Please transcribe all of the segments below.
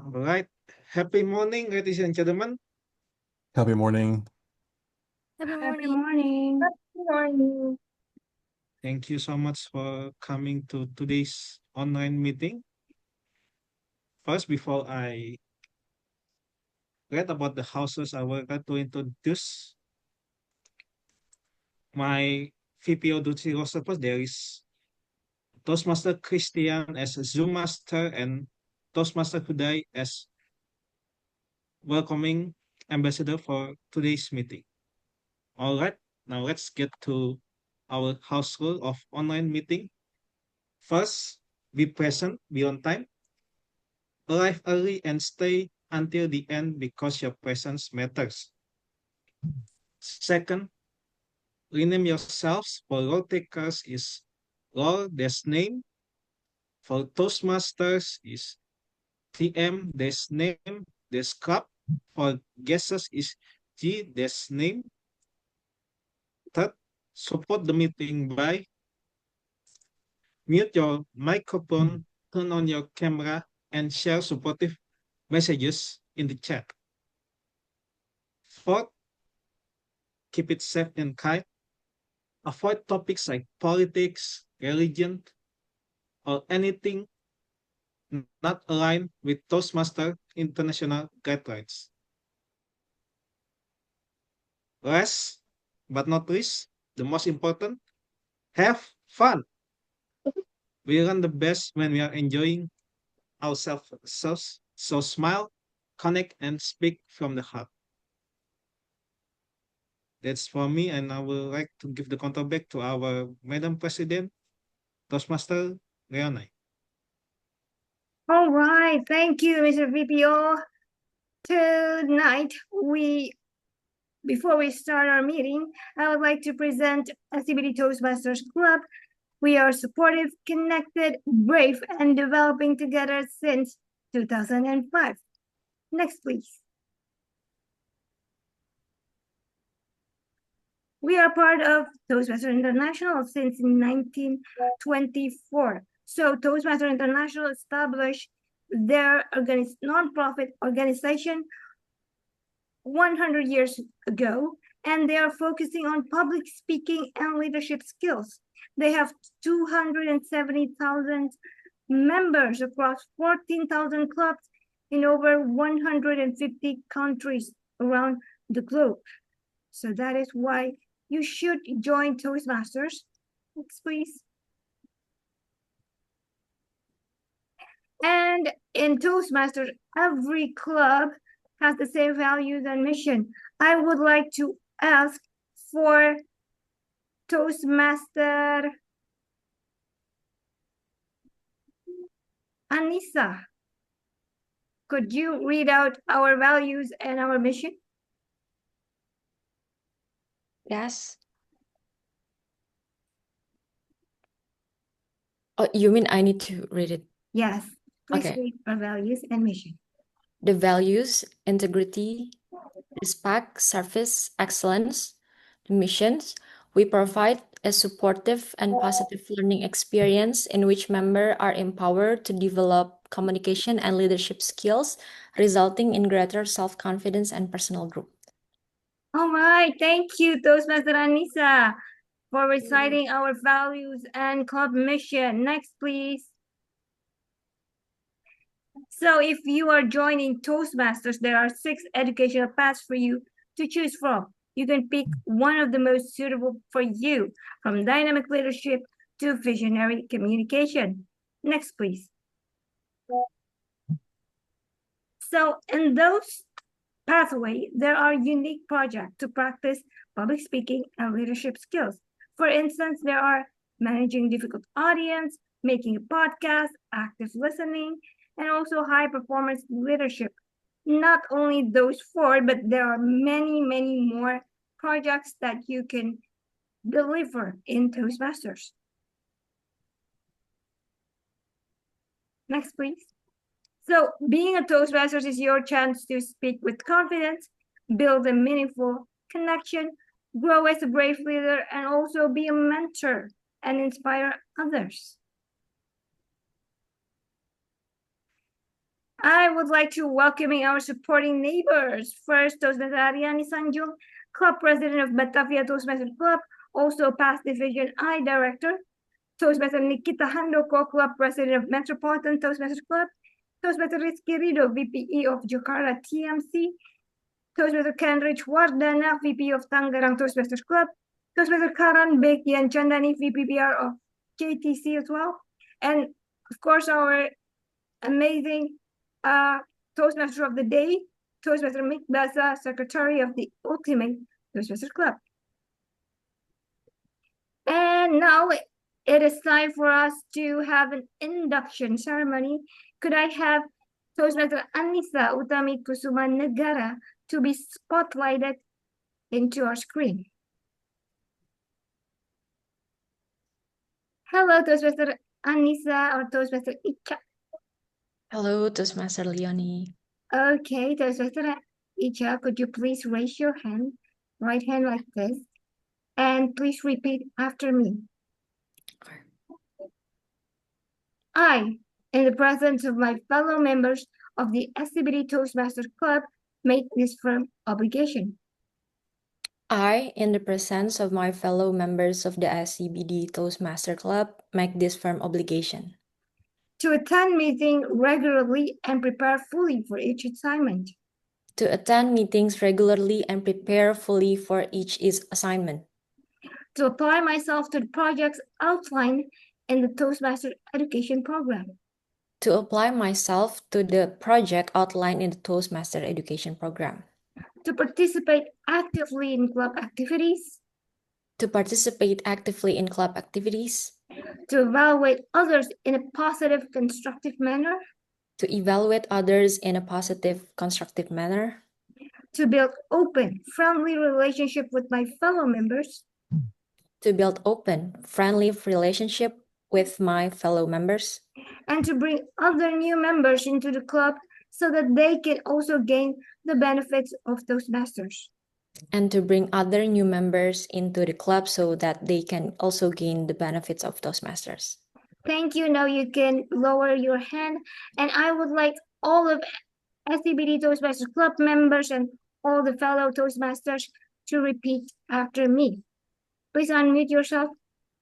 All right. Happy morning, ladies and gentlemen. Happy morning. Happy Happy morning. morning. Happy morning. Thank you so much for coming to today's online meeting. First, before I read about the houses, I would like to introduce my VPO duty roster. First, there is Toastmaster Christian as a Zoom master and Toastmaster Huday as welcoming ambassador for today's meeting. All right, now let's get to our house rule of online meeting. First, be present, be on time, arrive early and stay until the end because your presence matters. Second, rename yourselves. For role takers is role dash name. For Toastmasters is TM dash name dash club. For guests is G dash name. Third, support the meeting by mute your microphone, turn on your camera, and share supportive messages in the chat. Fourth, keep it safe and kind. Avoid topics like politics, religion, or anything not aligned with Toastmaster international guidelines. Last but not least, the most important, have fun. We learn the best when we are enjoying ourselves. So smile, connect, and speak from the heart. That's for me, and I would like to give the control back to our Madam President, Toastmaster Leonai. All right. Thank you, Mr. VPO. Tonight, before we start our meeting, I would like to present SCBD Toastmasters Club. We are supportive, connected, brave, and developing together since 2005. Next, please. We are part of Toastmasters International since 1924. So Toastmasters International established their non-profit organization 100 years ago, and they are focusing on public speaking and leadership skills. They have 270,000 members across 14,000 clubs in over 150 countries around the globe. So that is why you should join Toastmasters. Next, please. And in Toastmasters, every club has the same values and mission. I would like to ask for Toastmaster Anissa. Could you read out our values and our mission? Yes. Oh, you mean I need to read it? Yes, please Okay. read our values and mission. The values, integrity, respect, service, excellence. The missions, we provide a supportive and positive learning experience in which members are empowered to develop communication and leadership skills, resulting in greater self-confidence and personal growth. All right, thank you, Toastmaster Anissa, for reciting our values and club mission. Next, please. So if you are joining Toastmasters, there are 6 educational paths for you to choose from. You can pick one of the most suitable for you, from dynamic leadership to visionary communication. Next, please. So in those pathways, there are unique projects to practice public speaking and leadership skills. For instance, there are managing difficult audience, making a podcast, active listening, and also high performance leadership. Not only those 4, but there are many, many more projects that you can deliver in Toastmasters. Next, please. So being a Toastmasters is your chance to speak with confidence, build a meaningful connection, grow as a brave leader, and also be a mentor and inspire others. I would like to welcome our supporting neighbors. First, Toastmaster Ariani Sanjung, Club President of Batavia Toastmaster Club, also past Division I Director. Toastmaster Nikita Handoko, Club President of Metropolitan Toastmaster Club. Toastmaster Rizky Rido, VPE of Jakarta TMC. Toastmaster Kenrich Wardana, VP of Tangerang Toastmasters Club. Toastmaster Karan Bekian Chandani, VPPR of JTC as well. And of course, our amazing Toastmaster of the Day, Toastmaster Mick Basa, Secretary of the Ultimate Toastmaster Club. And now it is time for us to have an induction ceremony. Could I have Toastmaster Anissa Utami Kusuma Negara to be spotlighted into our screen? Hello, Toastmaster Anissa or Toastmaster Icha. Hello, Toastmaster Leonie. Okay, Toastmaster Icha, could you please raise your hand, right hand like this, and please repeat after me. I, in the presence of my fellow members of the SCBD Toastmaster Club, make this firm obligation. I, in the presence of my fellow members of the SCBD Toastmaster Club, make this firm obligation. To attend meeting regularly and prepare fully for each assignment. To attend meetings regularly and prepare fully for each assignment. To apply myself to the projects outlined in the Toastmaster Education Program. To apply myself to the project outlined in the Toastmaster Education Program. To participate actively in club activities. To participate actively in club activities. To evaluate others in a positive, constructive manner. To evaluate others in a positive, constructive manner. To build open, friendly relationship with my fellow members. To build open, friendly relationship with my fellow members. And to bring other new members into the club so that they can also gain the benefits of Toastmasters. And to bring other new members into the club so that they can also gain the benefits of Toastmasters. Thank you. Now you can lower your hand. And I would like all of SCBD Toastmasters Club members and all the fellow Toastmasters to repeat after me. Please unmute yourself.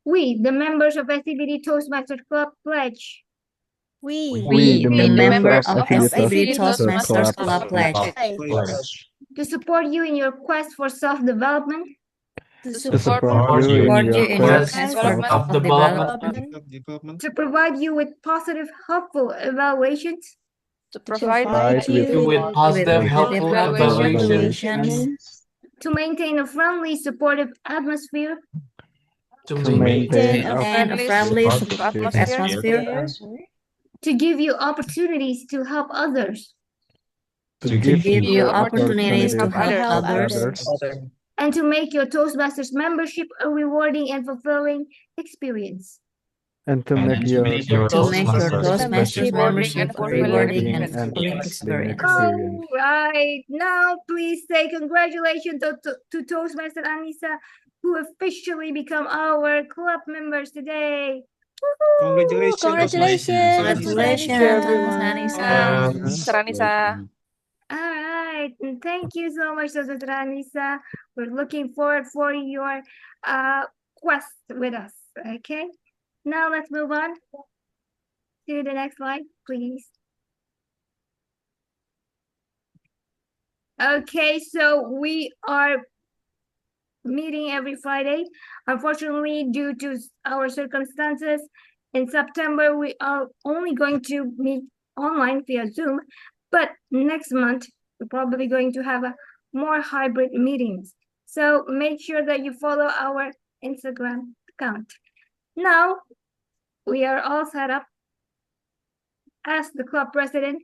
We, the members of SCBD Toastmasters Club, pledge. We, the members of SCBD Toastmasters Club, pledge to support you in your quest for self-development. to support you in your quest for Development. To provide you with positive, helpful evaluations. to provide you with positive, helpful evaluations, To maintain a friendly, supportive atmosphere. to maintain a friendly, supportive atmosphere, To give you opportunities to help others. to give you opportunities to help others, And to make your Toastmasters membership a rewarding and fulfilling experience. And to make your Toastmasters membership a rewarding and fulfilling experience. All right, now please say congratulations to Toastmaster Anissa, who officially become our club members today. Congratulations. Congratulations, Anissa. All right, and thank you so much, Toastmaster Anissa. We're looking forward for your quest with us. Okay, now let's move on to the next slide, please. Okay, so we are meeting every Friday. Unfortunately, due to our circumstances, in September, we are only going to meet online via Zoom, but next month, we're probably going to have more hybrid meetings. So make sure that you follow our Instagram account. Now, we are all set up as the club president.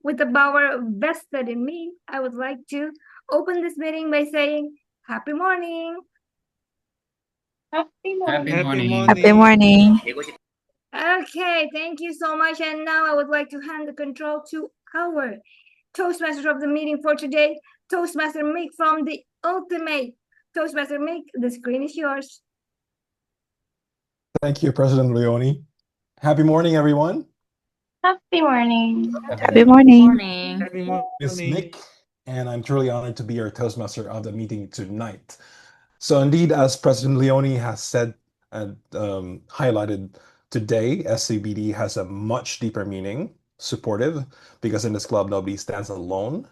With the power vested in me, I would like to open this meeting by saying, Happy morning. Happy morning. Happy morning. Okay, thank you so much. And now I would like to hand the control to our Toastmaster of the meeting for today, Toastmaster Mick from the Ultimate. Toastmaster Mick, the screen is yours. Thank you, President Leone. Happy morning, everyone. Happy morning. Happy morning. Morning. Happy It's morning. Nick, and I'm truly honored to be your Toastmaster of the meeting tonight. So, indeed, as President Leone has said and highlighted today, SCBD has a much deeper meaning, supportive, because in this club, nobody stands alone,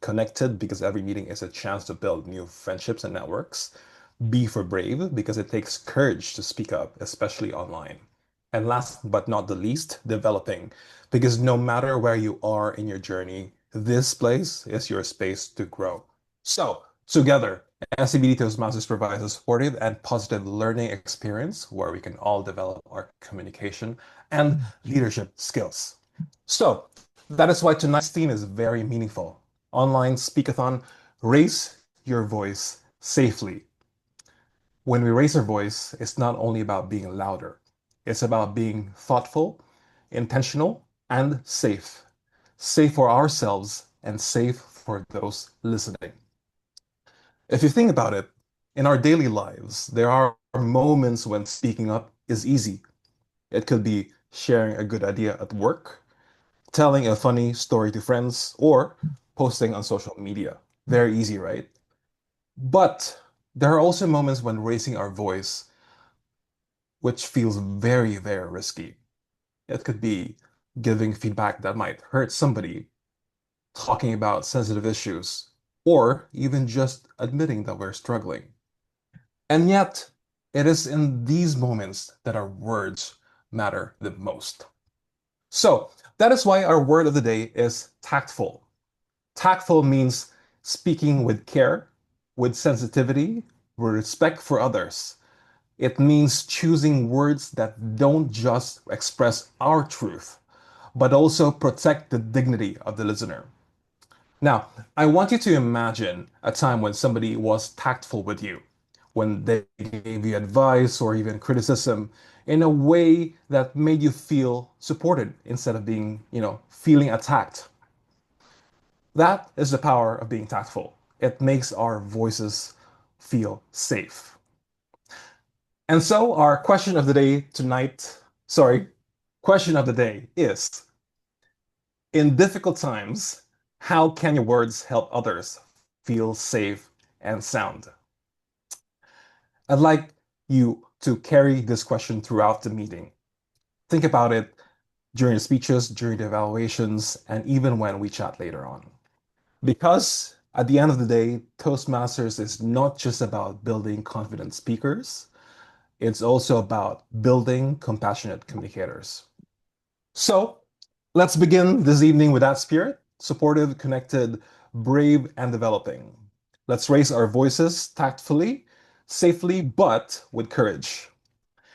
connected, because every meeting is a chance to build new friendships and networks, B for brave, because it takes courage to speak up, especially online. And last but not the least, developing, because no matter where you are in your journey, this place is your space to grow. So, together, SCBD Toastmasters provides a supportive and positive learning experience where we can all develop our communication and leadership skills. So, that is why tonight's theme is very meaningful. Online Speakathon, raise your voice safely. When we raise our voice, it's not only about being louder, it's about being thoughtful, intentional, and safe. Safe for ourselves and safe for those listening. If you think about it, in our daily lives, there are moments when speaking up is easy. It could be sharing a good idea at work, telling a funny story to friends, or posting on social media. Very easy, right? But there are also moments when raising our voice, which feels very, very risky. It could be giving feedback that might hurt somebody, talking about sensitive issues, or even just admitting that we're struggling. And yet, it is in these moments that our words matter the most. So, that is why our word of the day is tactful. Tactful means speaking with care, with sensitivity, with respect for others. It means choosing words that don't just express our truth, but also protect the dignity of the listener. Now, I want you to imagine a time when somebody was tactful with you, when they gave you advice or even criticism in a way that made you feel supported instead of being, feeling attacked. That is the power of being tactful. It makes our voices feel safe. And so, our question of the day question of the day is, in difficult times, how can your words help others feel safe and sound? I'd like you to carry this question throughout the meeting. Think about it during the speeches, during the evaluations, and even when we chat later on. Because at the end of the day, Toastmasters is not just about building confident speakers, it's also about building compassionate communicators. So let's begin this evening with that spirit, supportive, connected, brave, and developing. Let's raise our voices tactfully, safely, but with courage.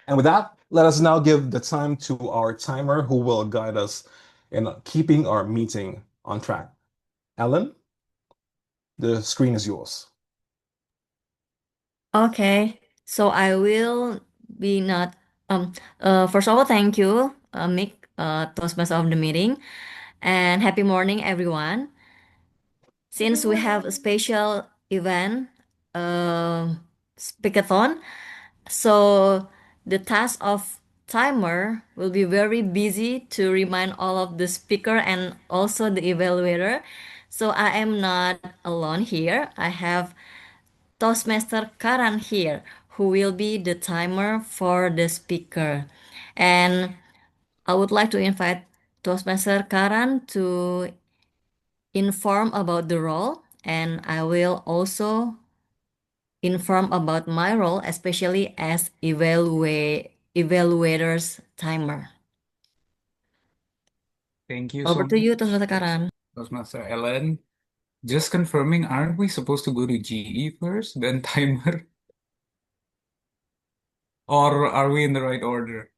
And with that, let us now give the time to our timer who will guide us in keeping our meeting on track. Ellen, the screen is yours. Okay, so I will be not first of all, thank you, Mick, Toastmaster of the meeting, and happy morning, everyone. Since we have a special event, Speakathon, so the task of timer will be very busy to remind all of the speaker and also the evaluator. So I am not alone here. I have Toastmaster Karan here, who will be the timer for the speaker. And I would like to invite Toastmaster Karan to inform about the role, and I will also inform about my role, especially as evaluator's timer. Thank you Over so to you, much, Toastmaster Karan. Toastmaster Ellen. Just confirming, aren't we supposed to go to GE first, then timer? Or are we in the right order?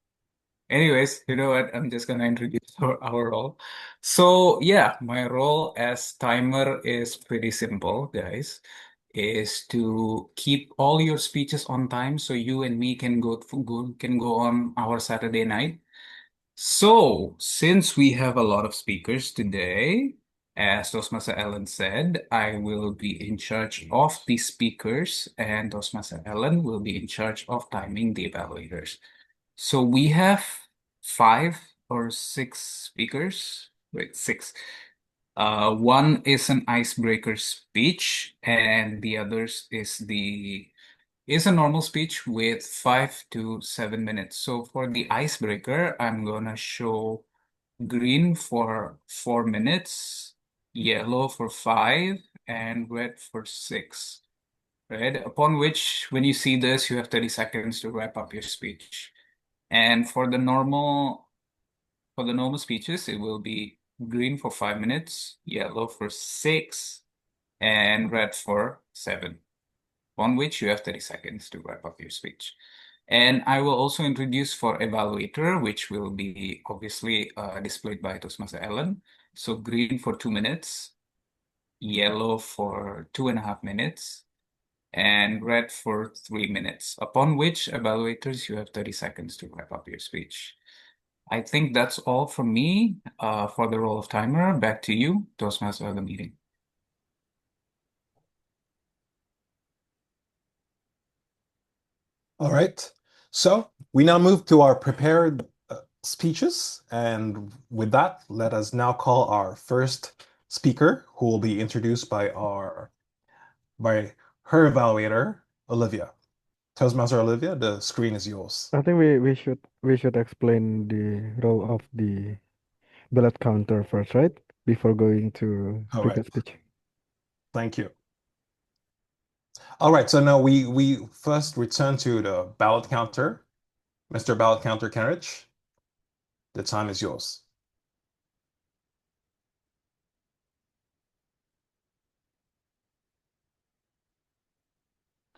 Anyways, you know what? I'm just gonna introduce our role. So yeah, my role as timer is pretty simple, guys. Is to keep all your speeches on time so you and me can go on our Saturday night. So, since we have a lot of speakers today, as Toastmaster Ellen said, I will be in charge of the speakers, and Toastmaster Ellen will be in charge of timing the evaluators. So we have 5 or 6 speakers. Wait, 6. One is an icebreaker speech, and the others is a normal speech with 5 to 7 minutes. So for the icebreaker, I'm gonna show green for 4 minutes, yellow for 5, and red for 6. Right? Upon which, when you see this, you have 30 seconds to wrap up your speech. And for the normal speeches, it will be green for 5 minutes, yellow for 6, and red for 7. On which you have 30 seconds to wrap up your speech. And I will also introduce for Evaluator, which will be obviously displayed by Toastmaster Ellen. So green for 2 minutes, yellow for 2.5 minutes, and red for 3 minutes. Upon which, evaluators, you have 30 seconds to wrap up your speech. I think that's all from me for the role of timer. Back to you, Toastmaster of the meeting. All right. So we now move to our prepared speeches. And with that, let us now call our first speaker, who will be introduced by her evaluator, Olivia. Toastmaster Olivia, the screen is yours. I think we should explain the role of the ballot counter first, right? Before going to All prepare right. speech. Thank you. All right, so now we first return to the ballot counter. Mr. Ballot Counter Kenrich, the time is yours.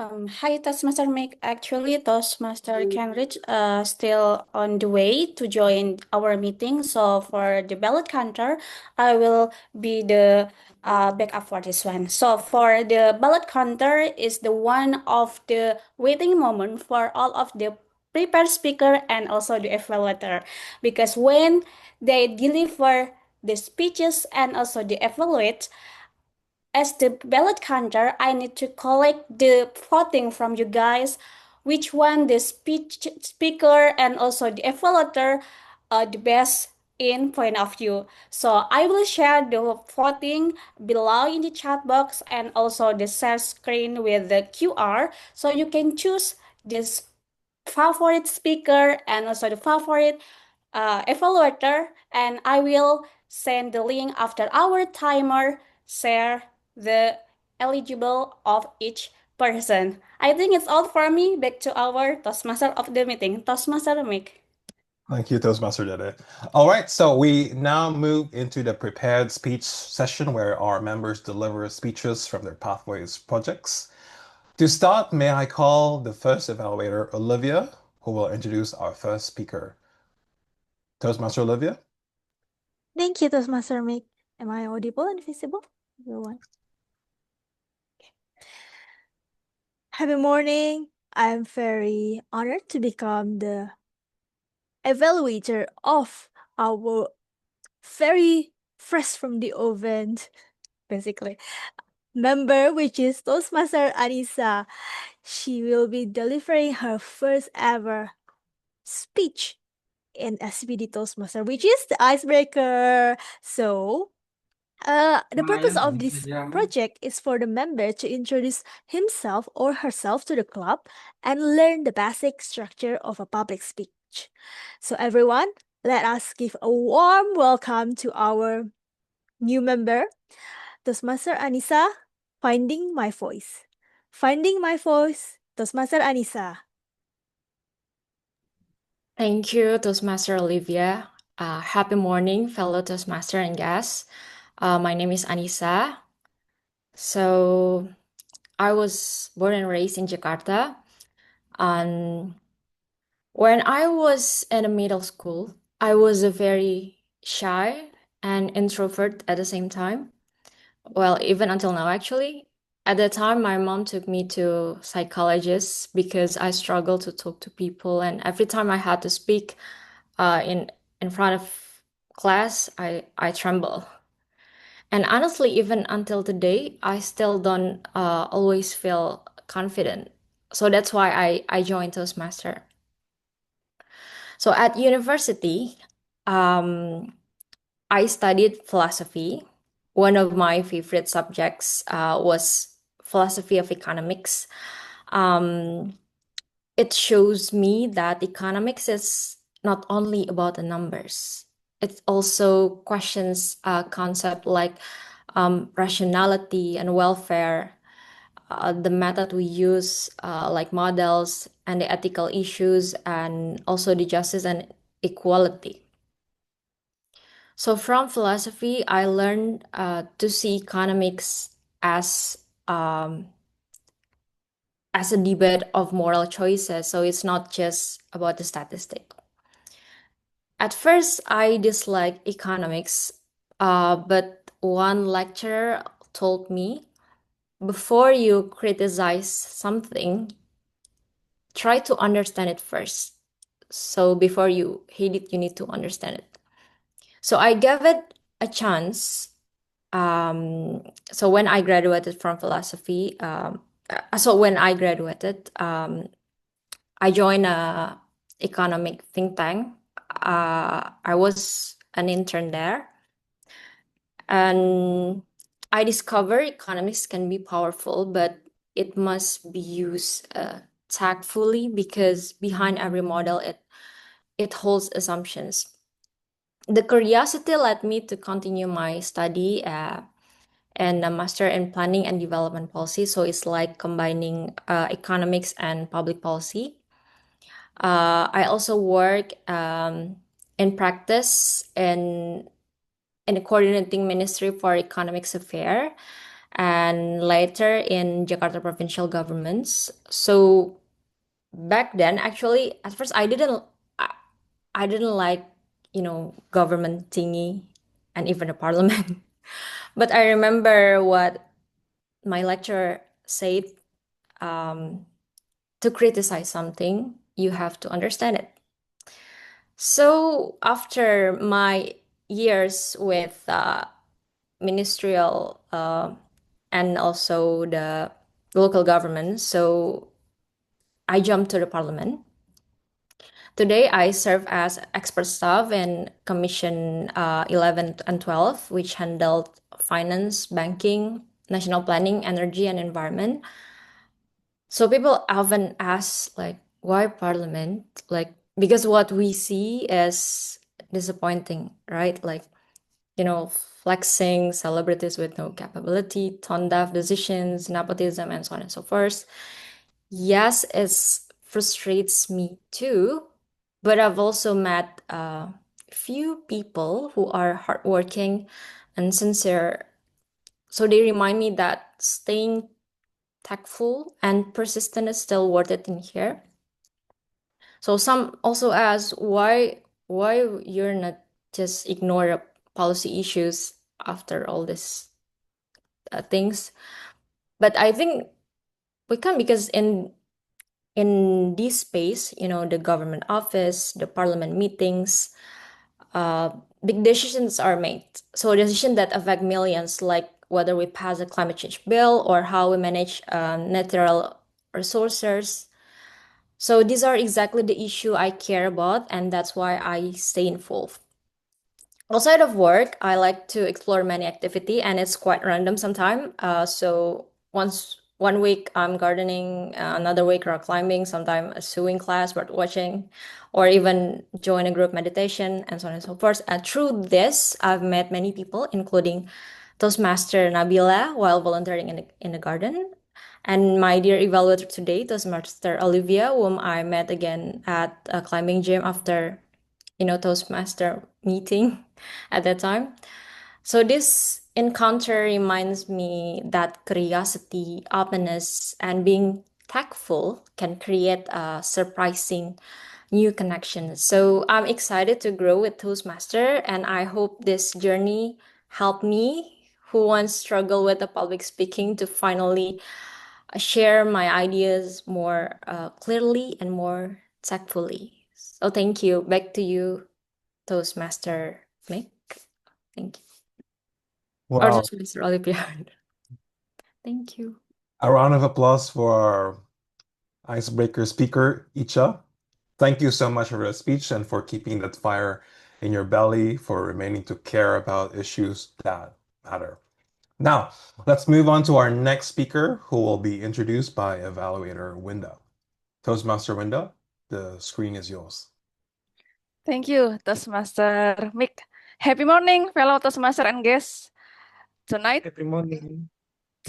Hi, Toastmaster Mick. Actually, Toastmaster Kenrich still on the way to join our meeting. So for the ballot counter, I will be the backup for this one. So for the ballot counter is the one of the waiting moment for all of the prepared speaker and also the evaluator, because when they deliver the speeches and also the evaluate, as the ballot counter, I need to collect the voting from you guys, which one the speaker and also the evaluator the best in point of view. So I will share the voting below in the chat box and also the share screen with the QR, so you can choose this favorite speaker and also the favorite evaluator, and I will send the link after our timer share the eligible of each person. I think it's all for me. Back to our Toastmaster of the meeting, Toastmaster Mick. Thank you, Toastmaster Dede. All right, so we now move into the prepared speech session where our members deliver speeches from their Pathways projects. To start, may I call the first evaluator, Olivia, who will introduce our first speaker. Toastmaster Olivia? Thank you, Toastmaster Mick. Am I audible and visible, everyone? Okay. Happy morning. I'm very honored to become the evaluator of our very fresh from the oven, basically, member, which is Toastmaster Anissa. She will be delivering her first ever speech in SPD Toastmaster, which is the icebreaker. So, the purpose of this project is for the member to introduce himself or herself to the club and learn the basic structure of a public speech. So everyone, let us give a warm welcome to our new member, Toastmaster Anissa, Finding My Voice. Finding My Voice, Toastmaster Anissa. Thank you, Toastmaster Olivia. Happy morning, fellow Toastmaster and guests. My name is Anissa. So I was born and raised in Jakarta. And when I was in a middle school, I was a very shy and introvert at the same time. Well, even until now, actually. At the time, my mom took me to psychologists because I struggled to talk to people, and every time I had to speak in front of class, I tremble. And honestly, even until today, I still don't always feel confident. So that's why I joined Toastmaster. So at university, I studied philosophy. One of my favorite subjects was philosophy of economics. It shows me that economics is not only about the numbers. It also questions a concept like rationality and welfare, the method we use, like models, and the ethical issues, and also the justice and equality. So from philosophy, I learned to see economics as a debate of moral choices. So it's not just about the statistic. At first, I disliked economics, but one lecturer told me, before you criticize something, try to understand it first. So before you hate it, you need to understand it. So I gave it a chance. So when I graduated from philosophy, I joined a economic think tank. I was an intern there, and I discovered economics can be powerful, but it must be used tactfully, because behind every model, it holds assumptions. The curiosity led me to continue my study and a master in planning and development policy. So it's like combining economics and public policy. I also work in practice in the coordinating ministry for economics affair, and later in Jakarta provincial governments. So back then, actually, at first I didn't like, government thingy and even the parliament. But I remember what my lecturer said, to criticize something, you have to understand it. So after my years with ministerial and also the local government, so I jumped to the parliament. Today, I serve as expert staff in Commission 11 and 12, which handled finance, banking, national planning, energy, and environment. So people often ask, like, why parliament? Like, because what we see is disappointing, right? Like, flexing celebrities with no capability, tone-deaf decisions, nepotism, and so on and so forth. Yes, it frustrates me too, but I've also met a few people who are hardworking and sincere. So they remind me that staying tactful and persistent is still worth it in here. So some also ask why you're not just ignore policy issues after all this things. But I think we can, because in this space, the government office, the parliament meetings, big decisions are made. So decisions that affect millions, like whether we pass a climate change bill or how we manage natural resources. So these are exactly the issue I care about, and that's why I stay involved. Outside of work, I like to explore many activity, and it's quite random sometimes. So one week I'm gardening, another week rock climbing, sometimes a sewing class worth watching, or even join a group meditation, and so on and so forth. And through this, I've met many people, including Toastmaster Nabila while volunteering in the garden, and my dear evaluator today, Toastmaster Olivia, whom I met again at a climbing gym after Toastmaster meeting at that time. So this encounter reminds me that curiosity, openness, and being tactful can create a surprising new connection. So I'm excited to grow with Toastmaster, and I hope this journey helped me, who once struggled with the public speaking, to finally share my ideas more clearly and more tactfully. So thank you. Back to you, Toastmaster Mick. Thank you. Or Wow. Toastmaster Olivia. Thank you. A round of applause for our icebreaker speaker, Icha. Thank you so much for the speech and for keeping that fire in your belly for remaining to care about issues that matter. Now, let's move on to our next speaker, who will be introduced by Evaluator Winda. Toastmaster Winda, the screen is yours. Thank you, Toastmaster Mick. Happy morning, fellow Toastmaster and guests. Tonight, Happy morning.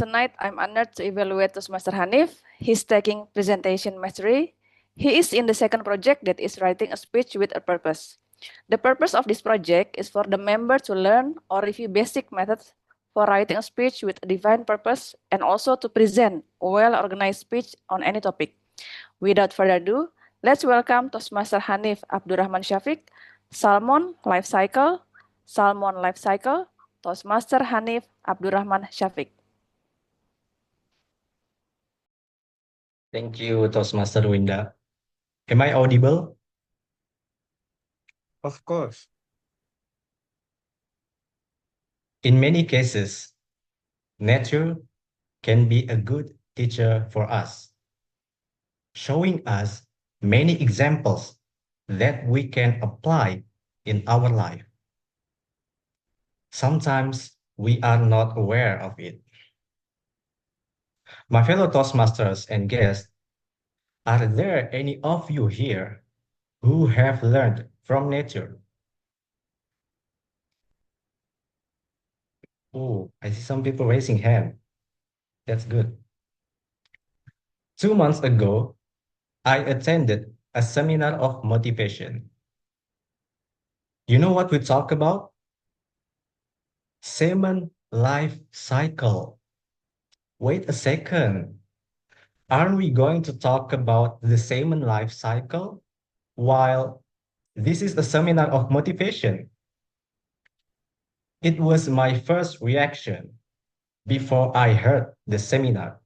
I'm honored to evaluate Toastmaster Hanif. He's taking presentation mastery. He is in the second project that is writing a speech with a purpose. The purpose of this project is for the member to learn or review basic methods for writing a speech with a defined purpose and also to present a well-organized speech on any topic. Without further ado, let's welcome Toastmaster Hanif Abdurrahman Syafiq, Salmon Life Cycle, Toastmaster Hanif Abdurrahman Syafiq. Thank you, Toastmaster Winda. Am I audible? Of course. In many cases, nature can be a good teacher for us, showing us many examples that we can apply in our life. Sometimes we are not aware of it. My fellow Toastmasters and guests, are there any of you here who have learned from nature? Oh, I see some people raising hand. That's good. 2 months ago, I attended a seminar of motivation. You know what we talk about? Semen life cycle. Wait a second. Aren't we going to talk about the semen life cycle while this is a seminar of motivation? It was my first reaction before I heard the seminar.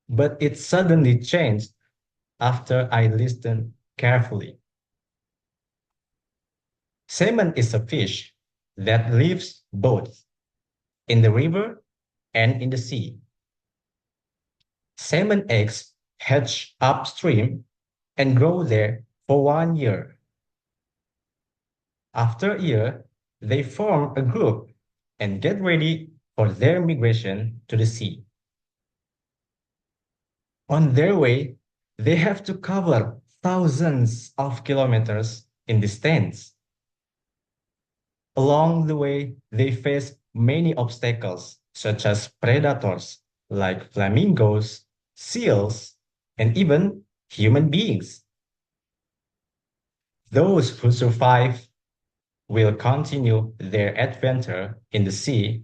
But it suddenly changed after I listened carefully. Salmon is a fish that lives both in the river and in the sea. Salmon eggs hatch upstream and grow there for 1 year. After a year, they form a group and get ready for their migration to the sea. On their way, they have to cover thousands of kilometers in distance. Along the way, they face many obstacles, such as predators like flamingos, seals, and even human beings. Those who survive will continue their adventure in the sea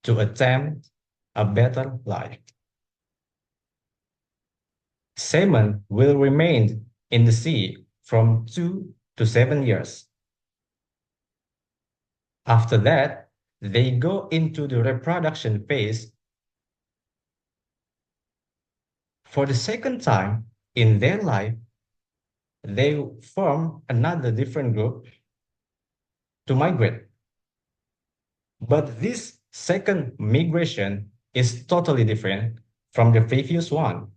to attempt a better life. Salmon will remain in the sea from 2 to 7 years. After that, they go into the reproduction phase. For the second time in their life, they form another different group to migrate. But this second migration is totally different from the previous one.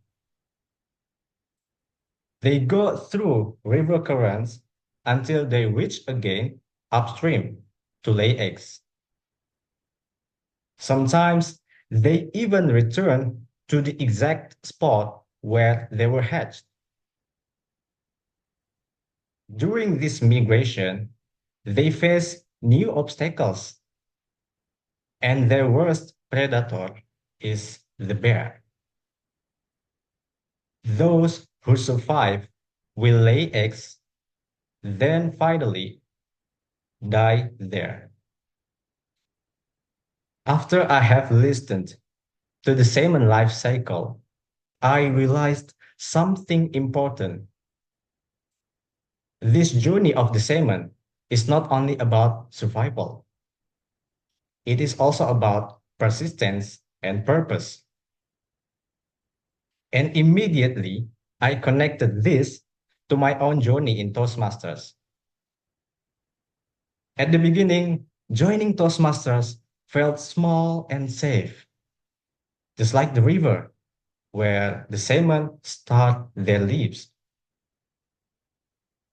They go through river currents until they reach again upstream to lay eggs. Sometimes they even return to the exact spot where they were hatched. During this migration, they face new obstacles, and their worst predator is the bear. Those who survive will lay eggs, then finally die there. After I have listened to the salmon life cycle, I realized something important. This journey of the salmon is not only about survival. It is also about persistence and purpose. And immediately, I connected this to my own journey in Toastmasters. At the beginning, joining Toastmasters felt small and safe, just like the river where the salmon start their lives.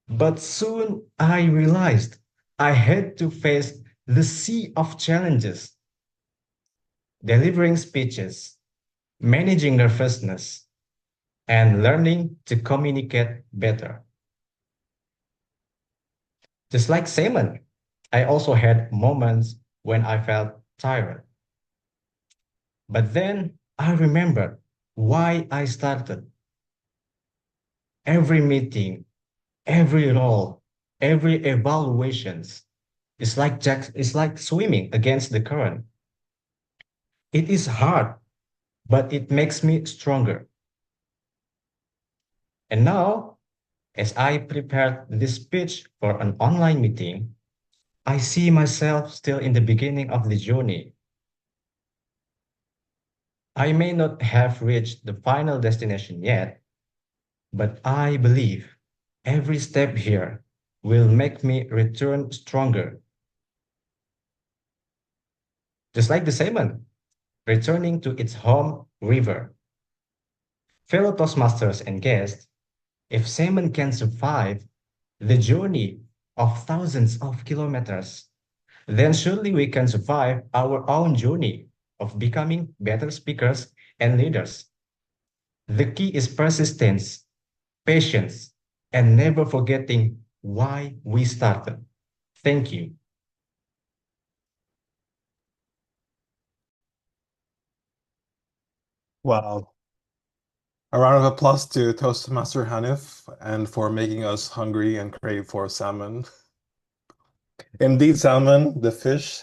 But soon I realized I had to face the sea of challenges, delivering speeches, managing nervousness, and learning to communicate better. Just like Simon, I also had moments when I felt tired. But then I remembered why I started. Every meeting, every role, every evaluations it's like swimming against the current. It is hard, but it makes me stronger. And now, as I prepared this speech for an online meeting, I see myself still in the beginning of the journey. I may not have reached the final destination yet, but I believe every step here will make me return stronger. Just like the salmon returning to its home river. Fellow Toastmasters and guests, if salmon can survive the journey of thousands of kilometers, then surely we can survive our own journey of becoming better speakers and leaders. The key is persistence, patience, and never forgetting why we started. Thank you. Wow. A round of applause to Toastmaster Hanif and for making us hungry and crave for salmon. Indeed, salmon, the fish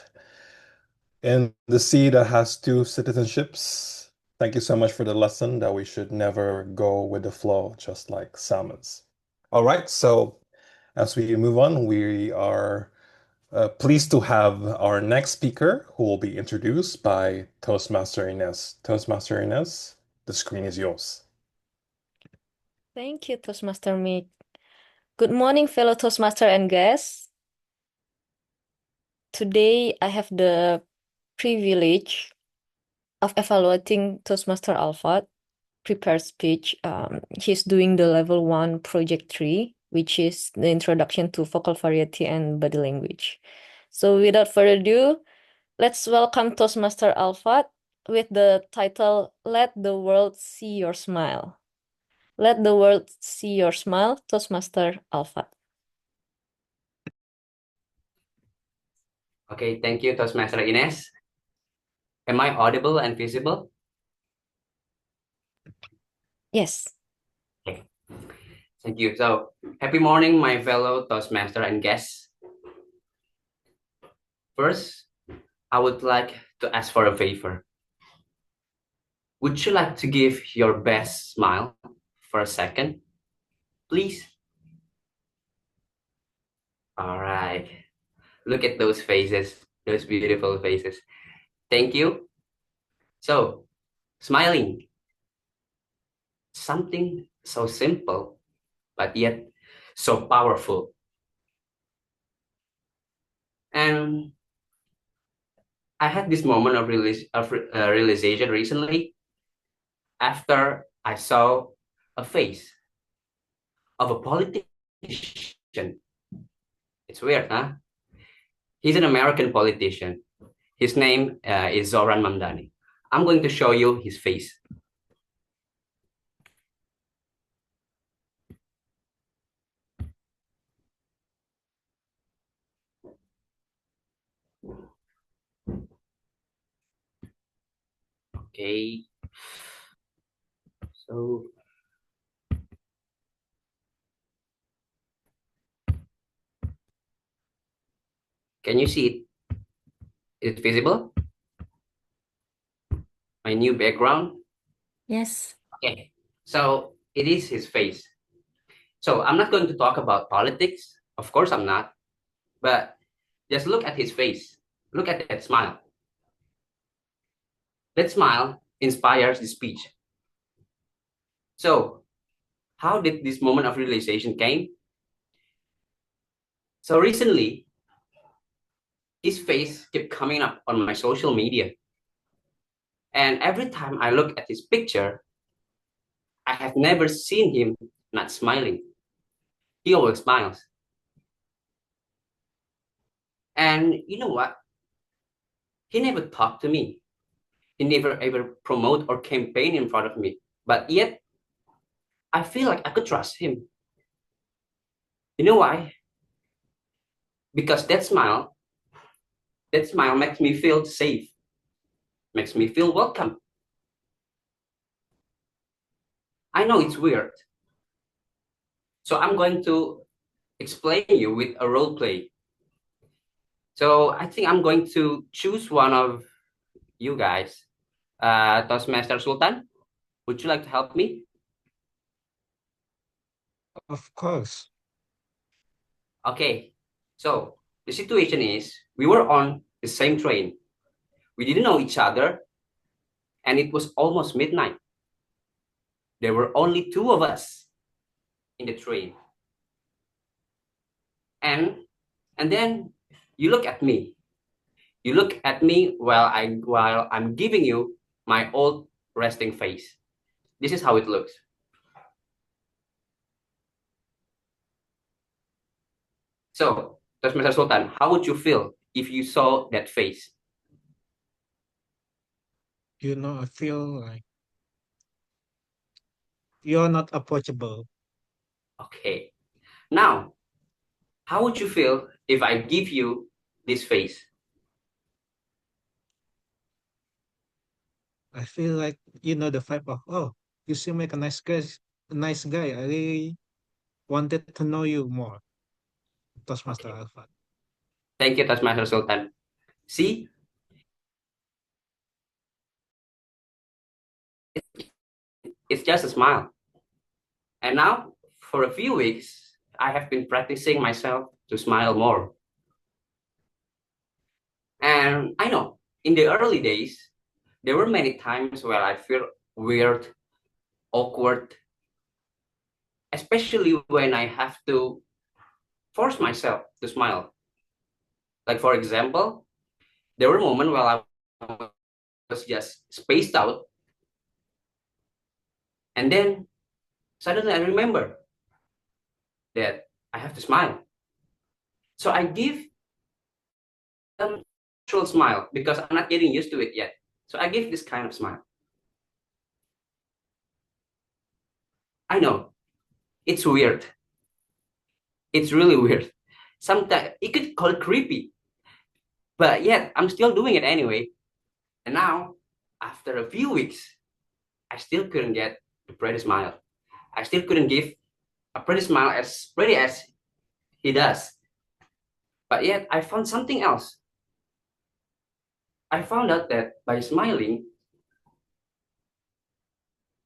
in the sea that has two citizenships. Thank you so much for the lesson that we should never go with the flow, just like salmons. All right, so as we move on, we are pleased to have our next speaker who will be introduced by Toastmaster Inez. Toastmaster Inez, the screen is yours. Thank you, Toastmaster Mick. Good morning, fellow Toastmaster and guests. Today, I have the privilege of evaluating Toastmaster Alpha prepared speech. He's doing the level 1 project 3, which is the introduction to vocal variety and body language. So without further ado, let's welcome Toastmaster Alpha with the title, Let the World See Your Smile. Let the world see your smile, Toastmaster Alpha. Okay, thank you, Toastmaster Inez. Am I audible and visible? Yes. Okay. Thank you. So, happy morning, my fellow Toastmaster and guests. First, I would like to ask for a favor. Would you like to give your best smile for a second? Please. All right. Look at those faces, those beautiful faces. Thank you. So, smiling. Something so simple, but yet so powerful. And I had this moment of realization recently after I saw a face of a politician. It's weird, huh? He's an American politician. His name is Zoran Mamdani. I'm going to show you his face. Okay. So can you see it? Is it visible? My new background? Yes. Okay. So it is his face. So I'm not going to talk about politics. Of course I'm not. But just look at his face. Look at that smile. That smile inspires the speech. So how did this moment of realization came? So recently, his face kept coming up on my social media. And every time I look at his picture, I have never seen him not smiling. He always smiles. And you know what? He never talked to me. He never ever promote or campaign in front of me. But yet, I feel like I could trust him. You know why? Because that smile makes me feel safe, makes me feel welcome. I know it's weird. So I'm going to explain you with a role play. So I think I'm going to choose one of you guys. Toastmaster Sultan, would you like to help me? Of course. Okay, so the situation is we were on the same train. We didn't know each other, and it was almost midnight. There were only two of us in the train. And then you look at me. You look at me while I'm giving you my old resting face. This is how it looks. So, Mr. Sultan, how would you feel if you saw that face? You know, I feel like you're not approachable. Okay. Now, how would you feel if I give you this face? I feel like you know the vibe of, oh, you seem like a nice guy. A nice guy. I really wanted to know you more, Toastmaster Okay. Alpha. Thank you, Toastmaster Sultan. See, it's just a smile. And now, for a few weeks, I have been practicing myself to smile more. And I know, in the early days, there were many times where I feel weird, awkward, especially when I have to force myself to smile. Like, for example, there were moments where I was just spaced out, and then suddenly I remember that I have to smile. So I give a natural smile because I'm not getting used to it yet. So I give this kind of smile. I know it's weird. It's really weird. Sometimes you could call it creepy, but yet I'm still doing it anyway. And now, after a few weeks, I still couldn't get the pretty smile. I still couldn't give a pretty smile as pretty as he does. But yet, I found something else. I found out that by smiling,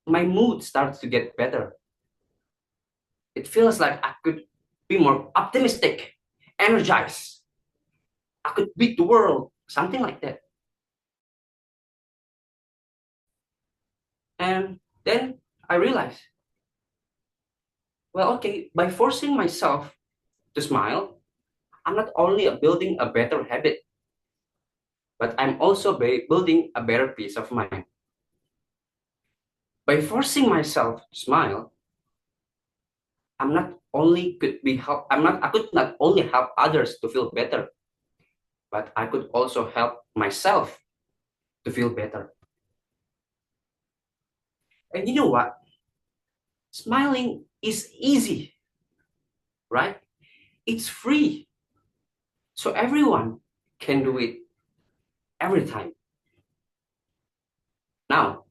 my mood starts to get better. It feels like I could be more optimistic, energized. I could beat the world, something like that. And then I realized, well, okay, by forcing myself to smile, I'm not only building a better habit, but I'm also building a better peace of mind. By forcing myself to smile, I could not only help others to feel better, but I could also help myself to feel better. And you know what? Smiling is easy, right? It's free. So everyone can do it every time. Now,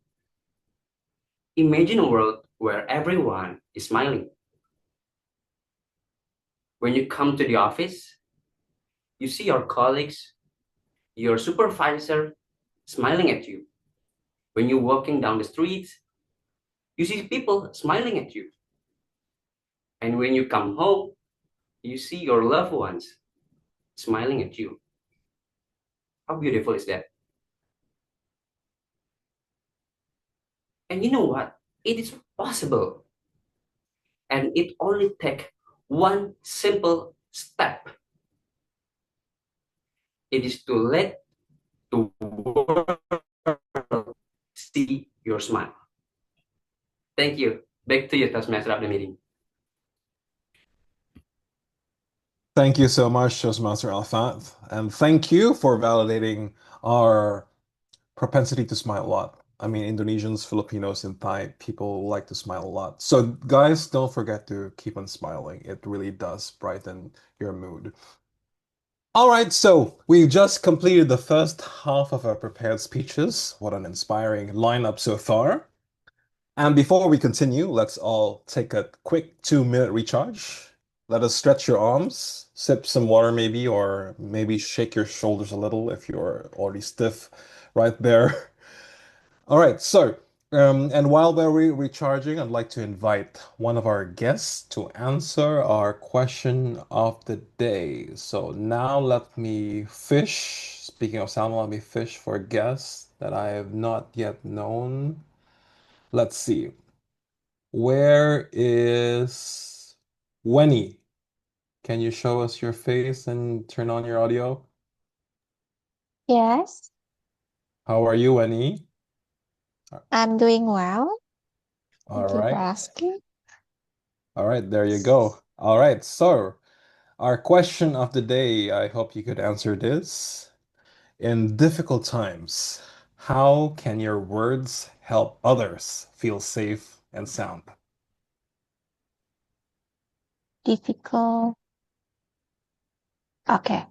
imagine a world where everyone is smiling. When you come to the office, you see your colleagues, your supervisor smiling at you. When you're walking down the streets, you see people smiling at you. And when you come home, you see your loved ones smiling at you. How beautiful is that? And you know what? It is possible. And it only takes one simple step. It is to let the world see your smile. Thank you. Back to you, Toastmaster of the meeting. Thank you so much, Toastmaster Fath, and thank you for validating our propensity to smile a lot. I mean, Indonesians, Filipinos, and Thai people like to smile a lot. So, guys, don't forget to keep on smiling. It really does brighten your mood. All right, so we just completed the first half of our prepared speeches. What an inspiring lineup so far. And before we continue, let's all take a quick 2-minute recharge. Let us stretch your arms, sip some water maybe, or maybe shake your shoulders a little if you're already stiff right there. All right, so, and while we're recharging, I'd like to invite one of our guests to answer our question of the day. So now let me fish. Speaking of sound, let me fish for a guest that I have not yet known. Let's see. Where is Wenny? Can you show us your face and turn on your audio? Yes, How are you, Wenny? I'm doing well. All Thank you for right. asking. All right, there you go. All right, so our question of the day, I hope you could answer this. In difficult times, how can your words help others feel safe and sound? Difficult. Okay.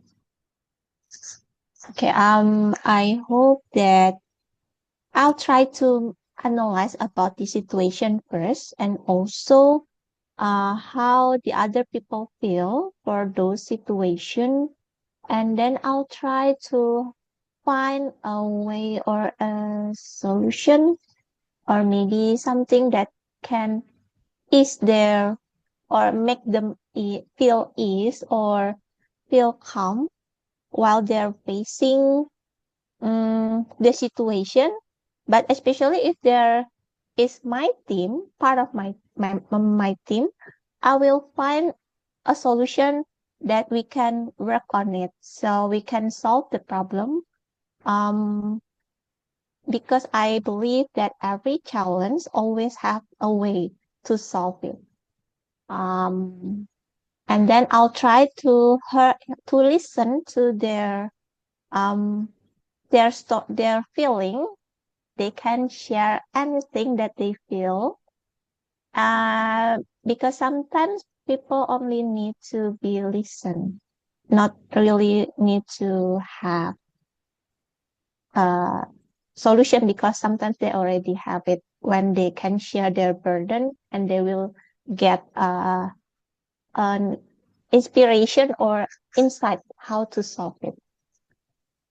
Okay. I hope that I'll try to analyze about the situation first and also how the other people feel for those situations. And then I'll try to find a way or a solution or maybe something that can ease their or make them feel ease or feel calm while they're facing the situation. But especially if there is my team, part of my team, I will find a solution that we can work on it so we can solve the problem. Um, because I believe that every challenge always have a way to solve it. And then I'll try to listen to their feeling. They can share anything that they feel. Because sometimes people only need to be listened, not really need to have a solution because sometimes they already have it when they can share their burden and they will get an inspiration or insight how to solve it.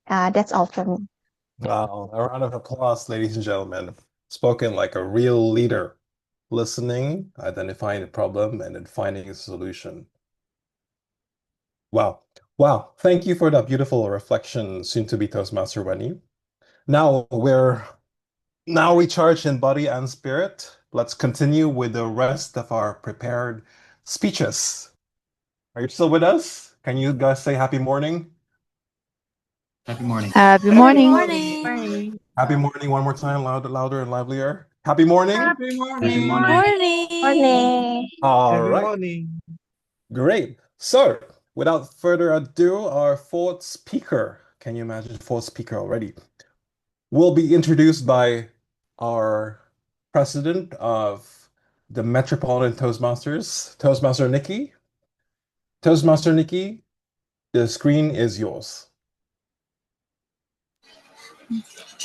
That's all for me. Wow, a round of applause, ladies and gentlemen. Spoken like a real leader, listening, identifying the problem, and then finding a solution. Wow. Wow. Thank you for that beautiful reflection, soon to be Toastmaster Wenny. Now we're recharged in body and spirit. Let's continue with the rest of our prepared speeches. Are you still with us? Can you guys say happy morning? Happy morning. Happy morning. Happy morning one more time, louder and livelier. Happy morning. Happy morning. Happy morning. Morning. All Happy right. morning. Great. So, without further ado, our fourth speaker, can you imagine fourth speaker already, will be introduced by our president of the Metropolitan Toastmasters, Toastmaster Nikki. Toastmaster Nikki, the screen is yours.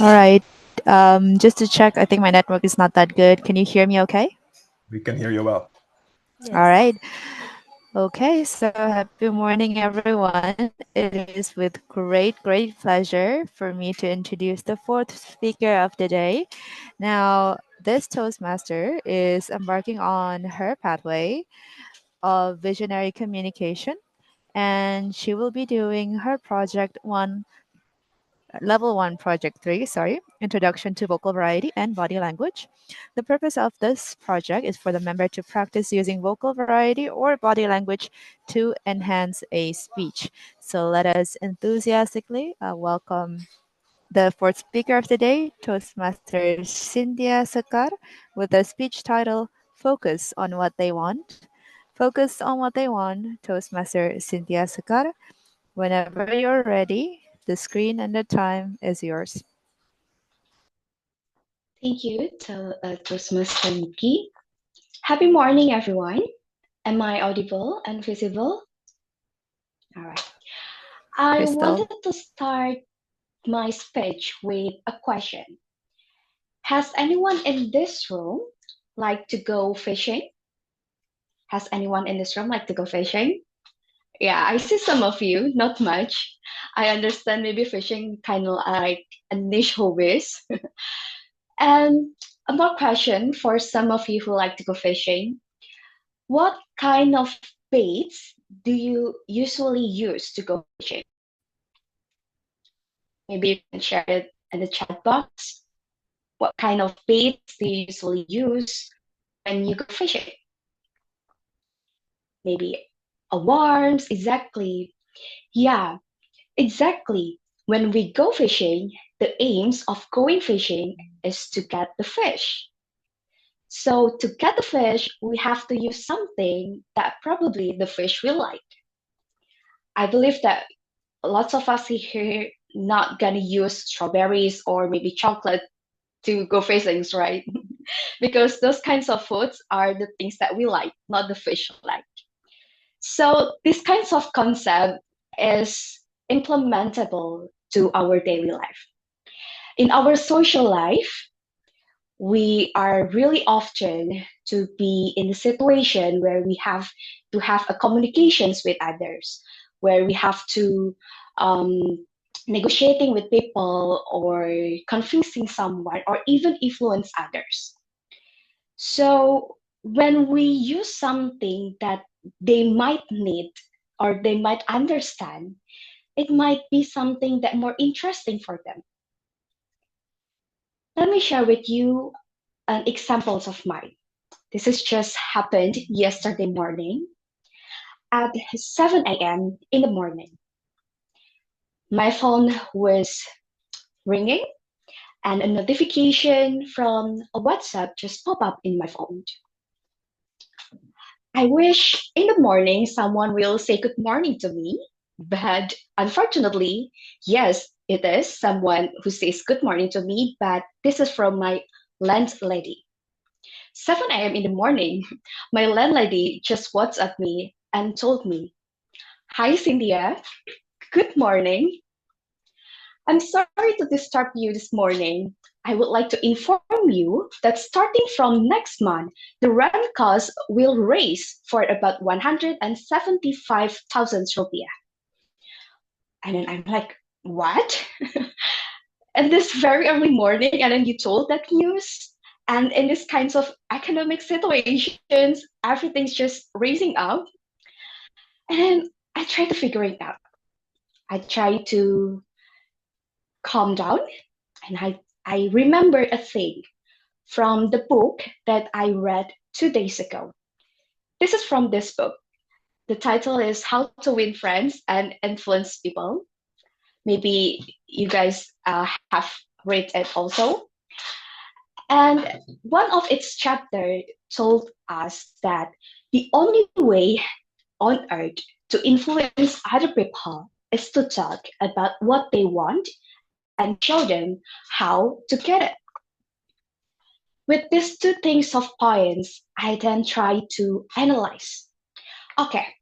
All right. Just to check, I think my network is not that good. Can you hear me okay? We can hear you well. Yes. All right. Okay, so happy morning, everyone. It is with great pleasure for me to introduce the fourth speaker of the day. Now, this Toastmaster is embarking on her pathway of visionary communication, and she will be doing her level 1 project 3, introduction to vocal variety and body language. The purpose of this project is for the member to practice using vocal variety or body language to enhance a speech. So let us enthusiastically welcome the fourth speaker of the day, Toastmaster Cintya Sekar, with the speech title Focus on What They Want. Focus on what they want. Toastmaster Cintya Sekar. Whenever you're ready, the screen and the time is yours. Thank you to Toastmaster Nikki. Happy morning, everyone. Am I audible and visible? All right. I Crystal. wanted to start my speech with a question. Has anyone in this room like to go fishing? Has anyone in this room like to go fishing? Yeah, I see some of you, not much. I understand maybe fishing kind of like a niche hobbies. And a more question for some of you who like to go fishing. What kind of baits do you usually use to go fishing? Maybe you can share it in the chat box. What kind of baits do you usually use when you go fishing? Maybe a worms, exactly. Yeah, exactly. When we go fishing, the aims of going fishing is to get the fish. So to get the fish, we have to use something that probably the fish will like. I believe that lots of us here not gonna use strawberries or maybe chocolate to go fishing, right? Because those kinds of foods are the things that we like, not the fish like. So this kinds of concept is implementable to our daily life. In our social life, we are really often to be in a situation where we have to have a communications with others, where we have to negotiating with people or convincing someone or even influence others. So when we use something that they might need or they might understand, it might be something that more interesting for them. Let me share with you examples of mine. This has just happened yesterday morning at 7 a.m. in the morning. My phone was ringing and a notification from a WhatsApp just popped up in my phone. I wish in the morning someone will say good morning to me, but unfortunately, yes, it is someone who says good morning to me, but this is from my landlady. 7 a.m. in the morning, my landlady just WhatsApped me and told me, "Hi, Cintya. Good morning. I'm sorry to disturb you this morning. I would like to inform you that starting from next month, the rent cost will raise for about 175,000 rupiah." And then I'm like, what? And this very early morning, and then you told that news? And in this kinds of economic situations, everything's just raising up. And then I try to figure it out. I try to calm down, and I remembered a thing from the book that I read 2 days ago. This is from this book. The title is How to Win Friends and Influence People. Maybe you guys have read it also. And one of its chapters told us that the only way on earth to influence other people is to talk about what they want and show them how to get it. With these two things of points, I then try to analyze. Okay,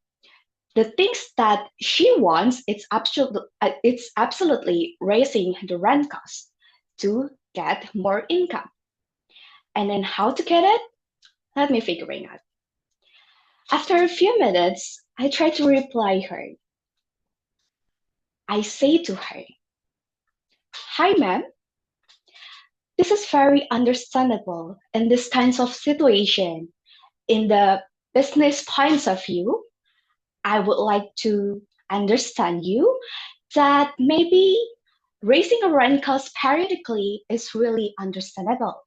the things that she wants, it's absolutely raising the rent cost to get more income. And then how to get it? Let me figure it out. After a few minutes, I try to reply her. I say to her, "Hi, ma'am. This is very understandable in this kinds of situation. In the business points of view, I would like to understand you that maybe raising a rent cost periodically is really understandable.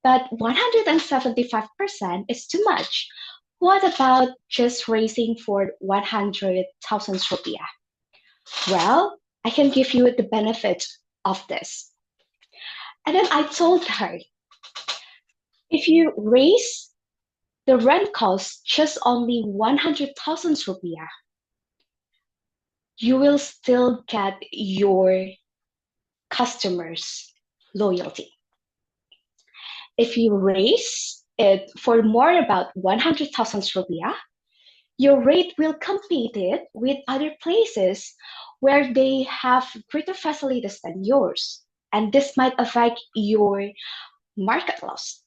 But 175% is too much. What about just raising for 100,000 rupiah? Well, I can give you the benefit of this." And then I told her, if you raise the rent costs just only 100,000 rupiah, you will still get your customers' loyalty. If you raise it for more about 100,000 rupiah, your rate will compete it with other places where they have greater facilities than yours, and this might affect your market loss.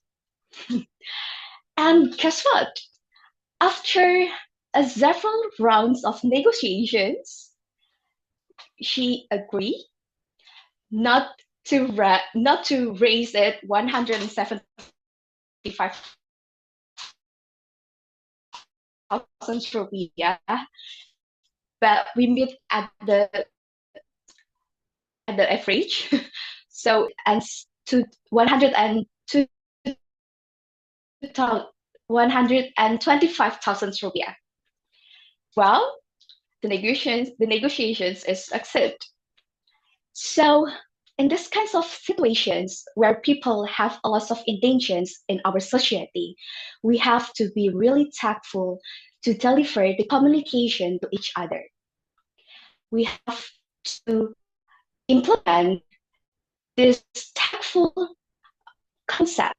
And guess what? After several rounds of negotiations, she agreed not to raise it 175,000 rupiah, but we meet at the average. So and to 125,000 rupiah. Well, the negotiations is accepted. So in these kinds of situations where people have a lot of intentions in our society, we have to be really tactful to deliver the communication to each other. We have to implement this tactful concept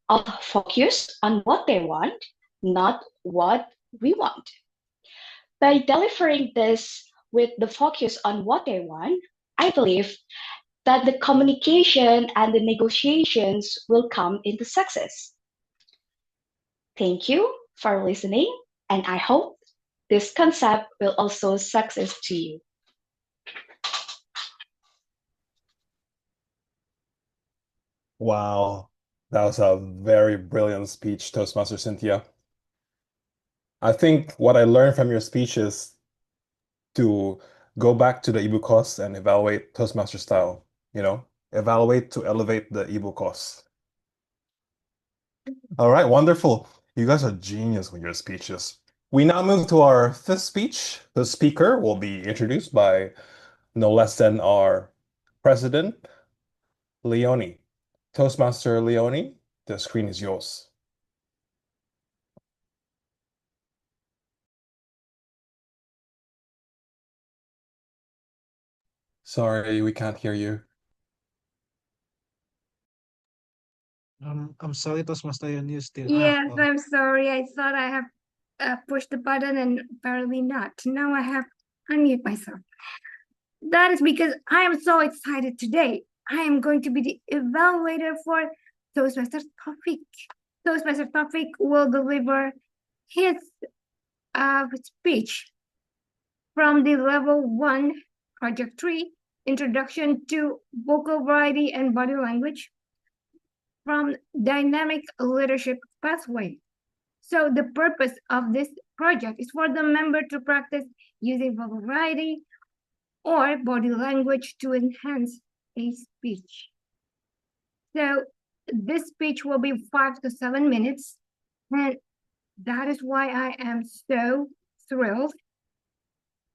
of focus on what they want, not what we want. By delivering this with the focus on what they want, I believe that the communication and the negotiations will come into success. Thank you for listening, and I hope this concept will also success to you. Wow, that was a very brilliant speech, Toastmaster Cintya. I think what I learned from your speech is to go back to the Ibu costs and evaluate Toastmaster style, evaluate to elevate the Ibu costs. All right, wonderful. You guys are genius with your speeches. We now move to our fifth speech. The speaker will be introduced by no less than our president, Leonie. Toastmaster Leonie, the screen is yours. Sorry, we can't hear you. I'm sorry, Toastmaster, you still. Yes, I'm sorry. I thought I have pushed the button and apparently not. Now I have unmute myself. That is because I am so excited today. I am going to be the evaluator for Toastmaster Taufik. Toastmaster Taufik will deliver his speech from the level 1, project 3, introduction to vocal variety and body language from dynamic leadership pathway. So the purpose of this project is for the member to practice using vocal variety or body language to enhance a speech. So this speech will be 5 to 7 minutes, and that is why I am so thrilled.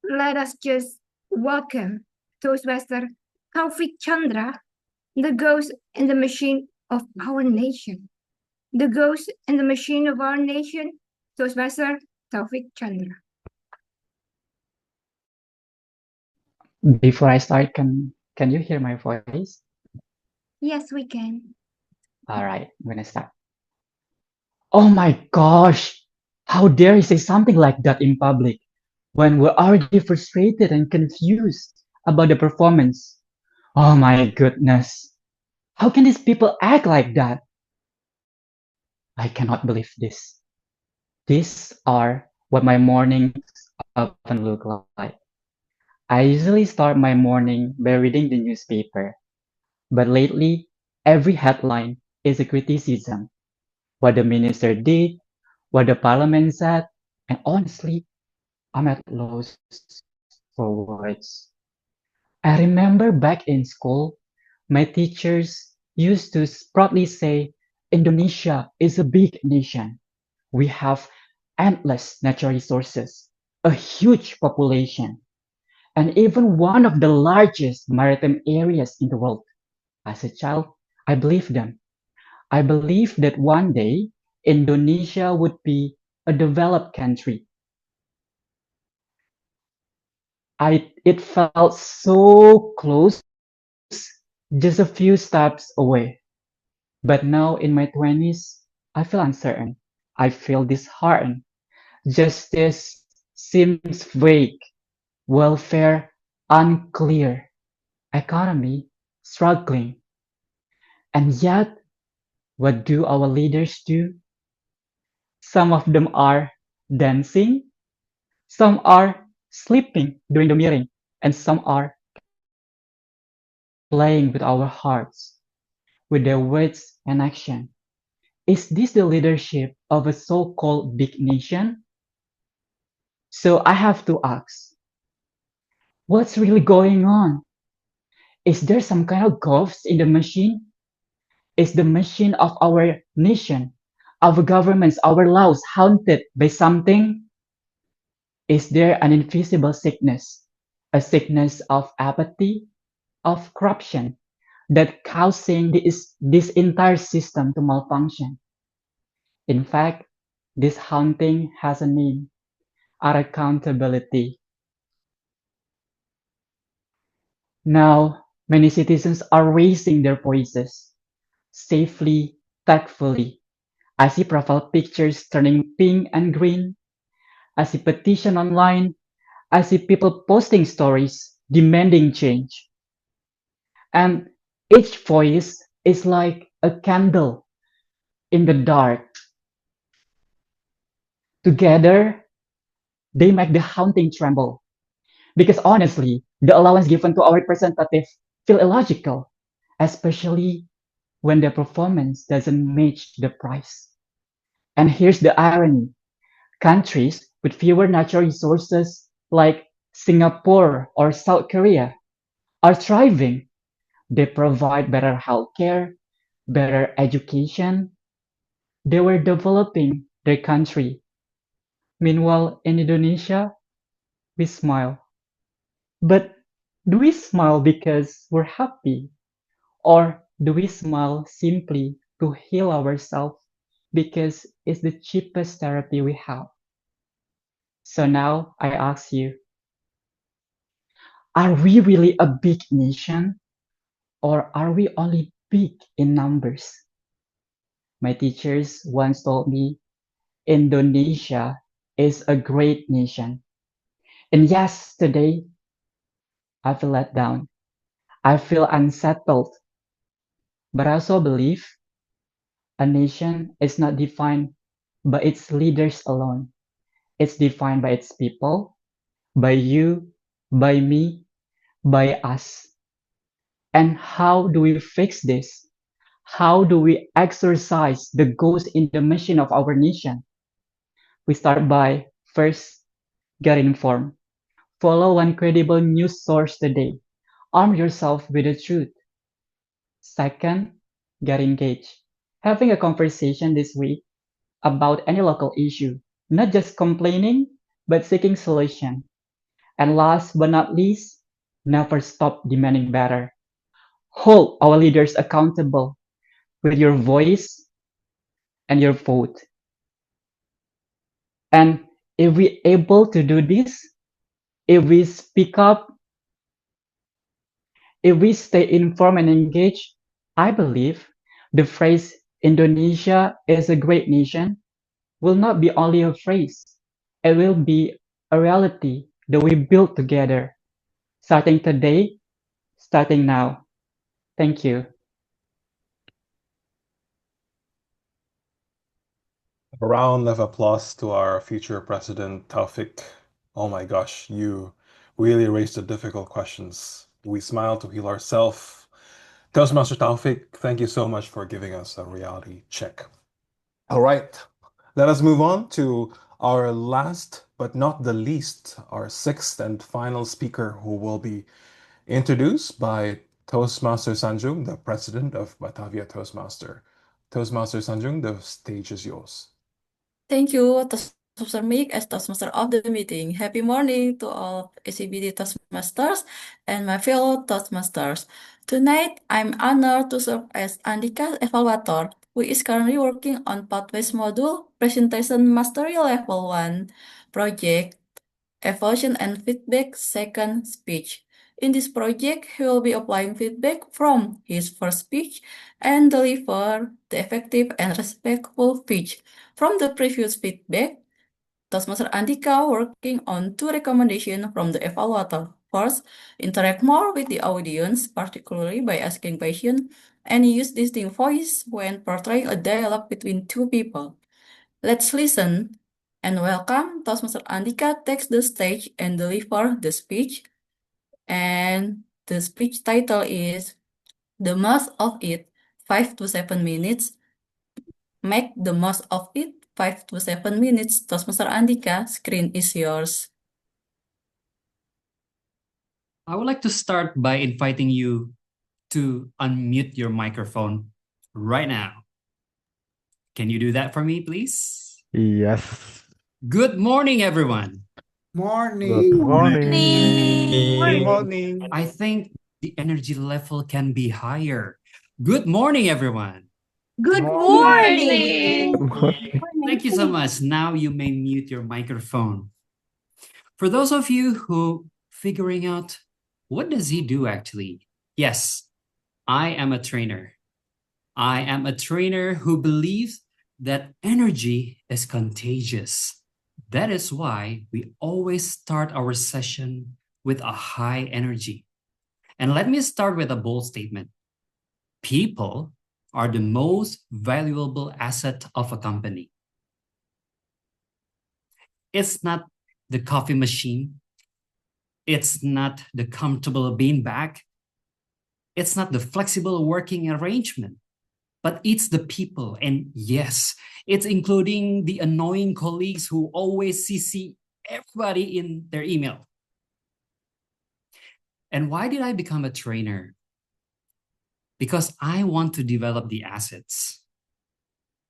Let us just welcome Toastmaster Taufik Chandra, the ghost in the machine of our nation. The ghost in the machine of our nation, Toastmaster Taufik Chandra. Before I start, can you hear my voice? Yes, we can. All right, I'm gonna start. Oh my gosh! How dare you say something like that in public when we're already frustrated and confused about the performance? Oh my goodness! How can these people act like that? I cannot believe this. These are what my mornings often look like. I usually start my morning by reading the newspaper, but lately, every headline is a criticism. What the minister did, what the parliament said, and honestly, I'm at loss for words. I remember back in school, my teachers used to proudly say, Indonesia is a big nation. We have endless natural resources, a huge population, and even one of the largest maritime areas in the world. As a child, I believed them. I believed that one day Indonesia would be a developed country. It felt so close, just a few steps away. But now in my 20s, I feel uncertain. I feel disheartened. Justice seems vague, welfare unclear, economy struggling. And yet, what do our leaders do? Some of them are dancing, some are sleeping during the meeting, and some are playing with our hearts, with their words and action. Is this the leadership of a so-called big nation? So I have to ask, what's really going on? Is there some kind of ghost in the machine? Is the machine of our nation, our governments, our laws haunted by something? Is there an invisible sickness, a sickness of apathy, of corruption, that causing this entire system to malfunction? In fact, this haunting has a name, unaccountability. Now, many citizens are raising their voices, safely, tactfully. I see profile pictures turning pink and green. I see petition online. I see people posting stories demanding change. And each voice is like a candle in the dark. Together, they make the haunting tremble. Because honestly, the allowance given to our representative feel illogical, especially when the performance doesn't match the price. And here's the irony. Countries with fewer natural resources like Singapore or South Korea are thriving. They provide better healthcare, better education. They were developing their country. Meanwhile, in Indonesia, we smile. But do we smile because we're happy? Or do we smile simply to heal ourselves because it's the cheapest therapy we have? So now I ask you, are we really a big nation? Or are we only big in numbers? My teachers once told me Indonesia is a great nation. And yes, today I feel let down. I feel unsettled. But I also believe a nation is not defined by its leaders alone. It's defined by its people, by you, by me, by us. And how do we fix this? How do we exercise the ghost in the mission of our nation? We start by first, get informed. Follow one credible news source today. Arm yourself with the truth. Second, get engaged. Having a conversation this week about any local issue, not just complaining, but seeking solution. And last but not least, never stop demanding better. Hold our leaders accountable with your voice and your vote. And if we're able to do this, if we speak up, if we stay informed and engaged, I believe the phrase Indonesia is a great nation will not be only a phrase. It will be a reality that we build together, starting today, starting now. Thank you. A round of applause to our future president, Taufik. Oh my gosh, you really raised the difficult questions. We smile to heal ourselves. Toastmaster Taufik, thank you so much for giving us a reality check. All right, let us move on to our last but not the least, our sixth and final speaker, who will be introduced by Toastmaster Sanjung, the president of Batavia Toastmaster. Toastmaster Sanjung, the stage is yours. Thank you, Toastmaster Mick, as Toastmaster of the meeting. Happy morning to all ACBD Toastmasters and my fellow Toastmasters. Tonight, I'm honored to serve as Andika's Evaluator who is currently working on Pathways module, Presentation Mastery Level 1 project, Evaluation and Feedback Second Speech. In this project, he will be applying feedback from his first speech and deliver the effective and respectful speech. From the previous feedback, Toastmaster Andika working on 2 recommendations from the evaluator. First, interact more with the audience, particularly by asking questions, and use distinct voice when portraying a dialogue between 2 people. Let's listen and welcome Toastmaster Andika takes the stage and deliver the speech. And the speech title is The Most of It, 5 to 7 minutes. Make the most of it, 5 to 7 minutes. Toastmaster Andika, screen is yours. I would like to start by inviting you to unmute your microphone right now. Can you do that for me, please? Yes. Good morning, everyone. Good Morning. morning. Good morning. I think the energy level can be higher. Good morning, everyone. Good Morning. Good morning. Thank you so much. Now you may mute your microphone. For those of you who figuring out what does he do actually? Yes, I am a trainer. I am a trainer who believes that energy is contagious. That is why we always start our session with a high energy. And let me start with a bold statement. People are the most valuable asset of a company. It's not the coffee machine. It's not the comfortable beanbag. It's not the flexible working arrangement, but it's the people. And yes, it's including the annoying colleagues who always CC everybody in their email. And why did I become a trainer? Because I want to develop the assets.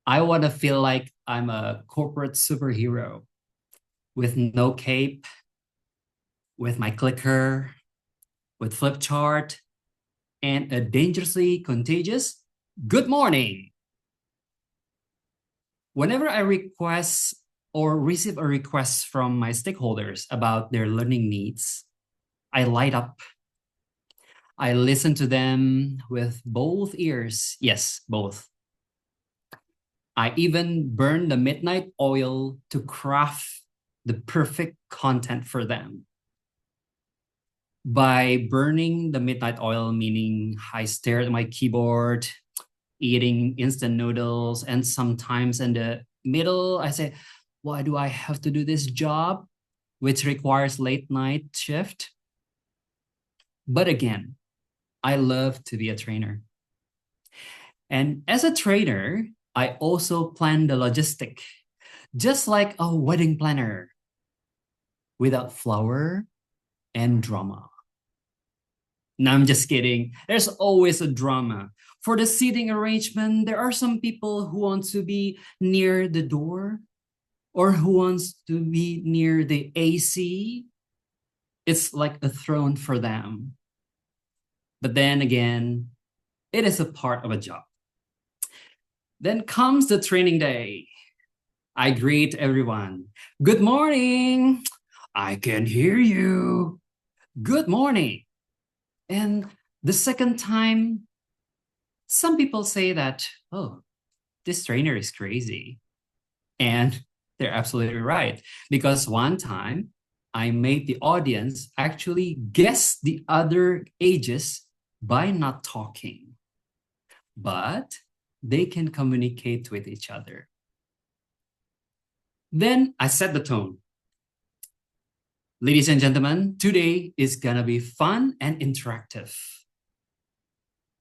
I want to feel like I'm a corporate superhero with no cape, with my clicker, with flip chart, and a dangerously contagious good morning. Whenever I request or receive a request from my stakeholders about their learning needs, I light up. I listen to them with both ears. Yes, both. I even burn the midnight oil to craft the perfect content for them. By burning the midnight oil, meaning I stare at my keyboard, eating instant noodles, and sometimes in the middle, I say, why do I have to do this job, which requires late night shift? But again, I love to be a trainer. And as a trainer, I also plan the logistic, just like a wedding planner, without flower and drama. No, I'm just kidding. There's always a drama. For the seating arrangement, there are some people who want to be near the door or who wants to be near the AC. It's like a throne for them. But then again, it is a part of a job. Then comes the training day. I greet everyone. Good morning. I can hear you. Good morning. And the second time, some people say that, oh, this trainer is crazy. And they're absolutely right. Because one time, I made the audience actually guess the other ages by not talking. But they can communicate with each other. Then I set the tone. Ladies and gentlemen, today is gonna be fun and interactive.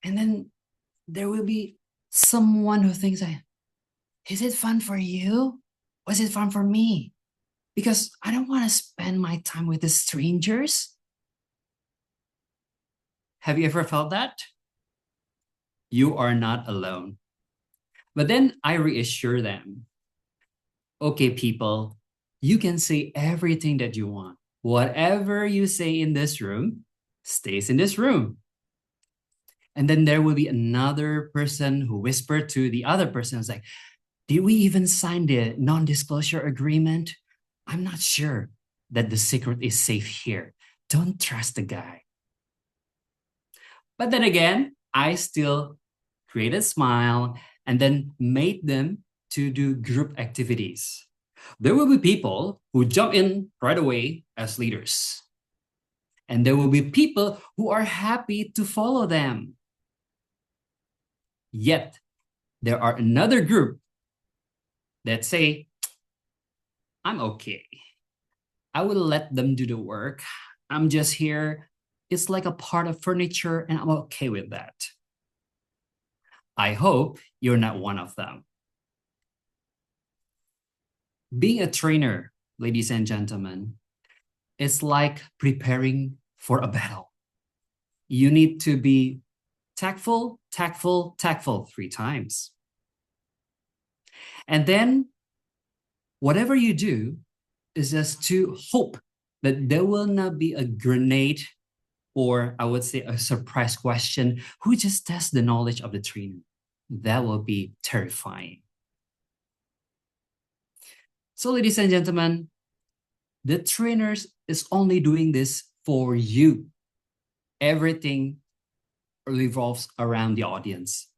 And then there will be someone who thinks, is it fun for you? Was it fun for me? Because I don't want to spend my time with the strangers. Have you ever felt that? You are not alone. But then I reassure them. Okay, people, you can say everything that you want. Whatever you say in this room stays in this room. And then there will be another person who whispered to the other person, it's like, did we even sign the non-disclosure agreement? I'm not sure that the secret is safe here. Don't trust the guy. But then again, I still created a smile and then made them to do group activities. There will be people who jump in right away as leaders. And there will be people who are happy to follow them. Yet, there are another group that say, I'm okay. I will let them do the work. I'm just here. It's like a part of furniture, and I'm okay with that. I hope you're not one of them. Being a trainer, ladies and gentlemen, it's like preparing for a battle. You need to be tactful, tactful, tactful 3 times. And then whatever you do is just to hope that there will not be a grenade, or I would say a surprise question who just tests the knowledge of the trainer. That will be terrifying. So ladies and gentlemen, the trainers is only doing this for you. Everything revolves around the audience.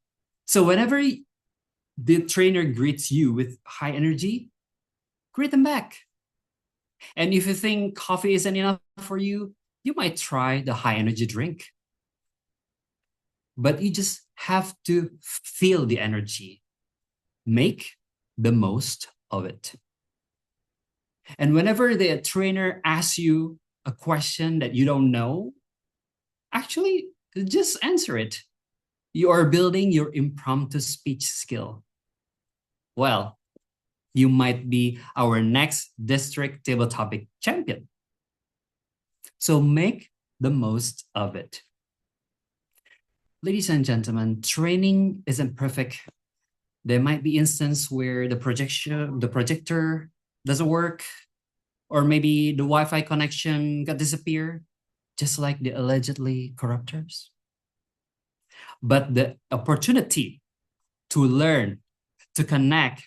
So whenever the trainer greets you with high energy, greet them back. And if you think coffee isn't enough for you, you might try the high energy drink. But you just have to feel the energy. Make the most of it. And whenever the trainer asks you a question that you don't know, actually just answer it. You are building your impromptu speech skill. Well, you might be our next district table topic champion. So make the most of it. Ladies and gentlemen, training isn't perfect. There might be instances where the projector doesn't work, or maybe the Wi-Fi connection got disappeared, just like the allegedly corruptors. But the opportunity to learn, to connect,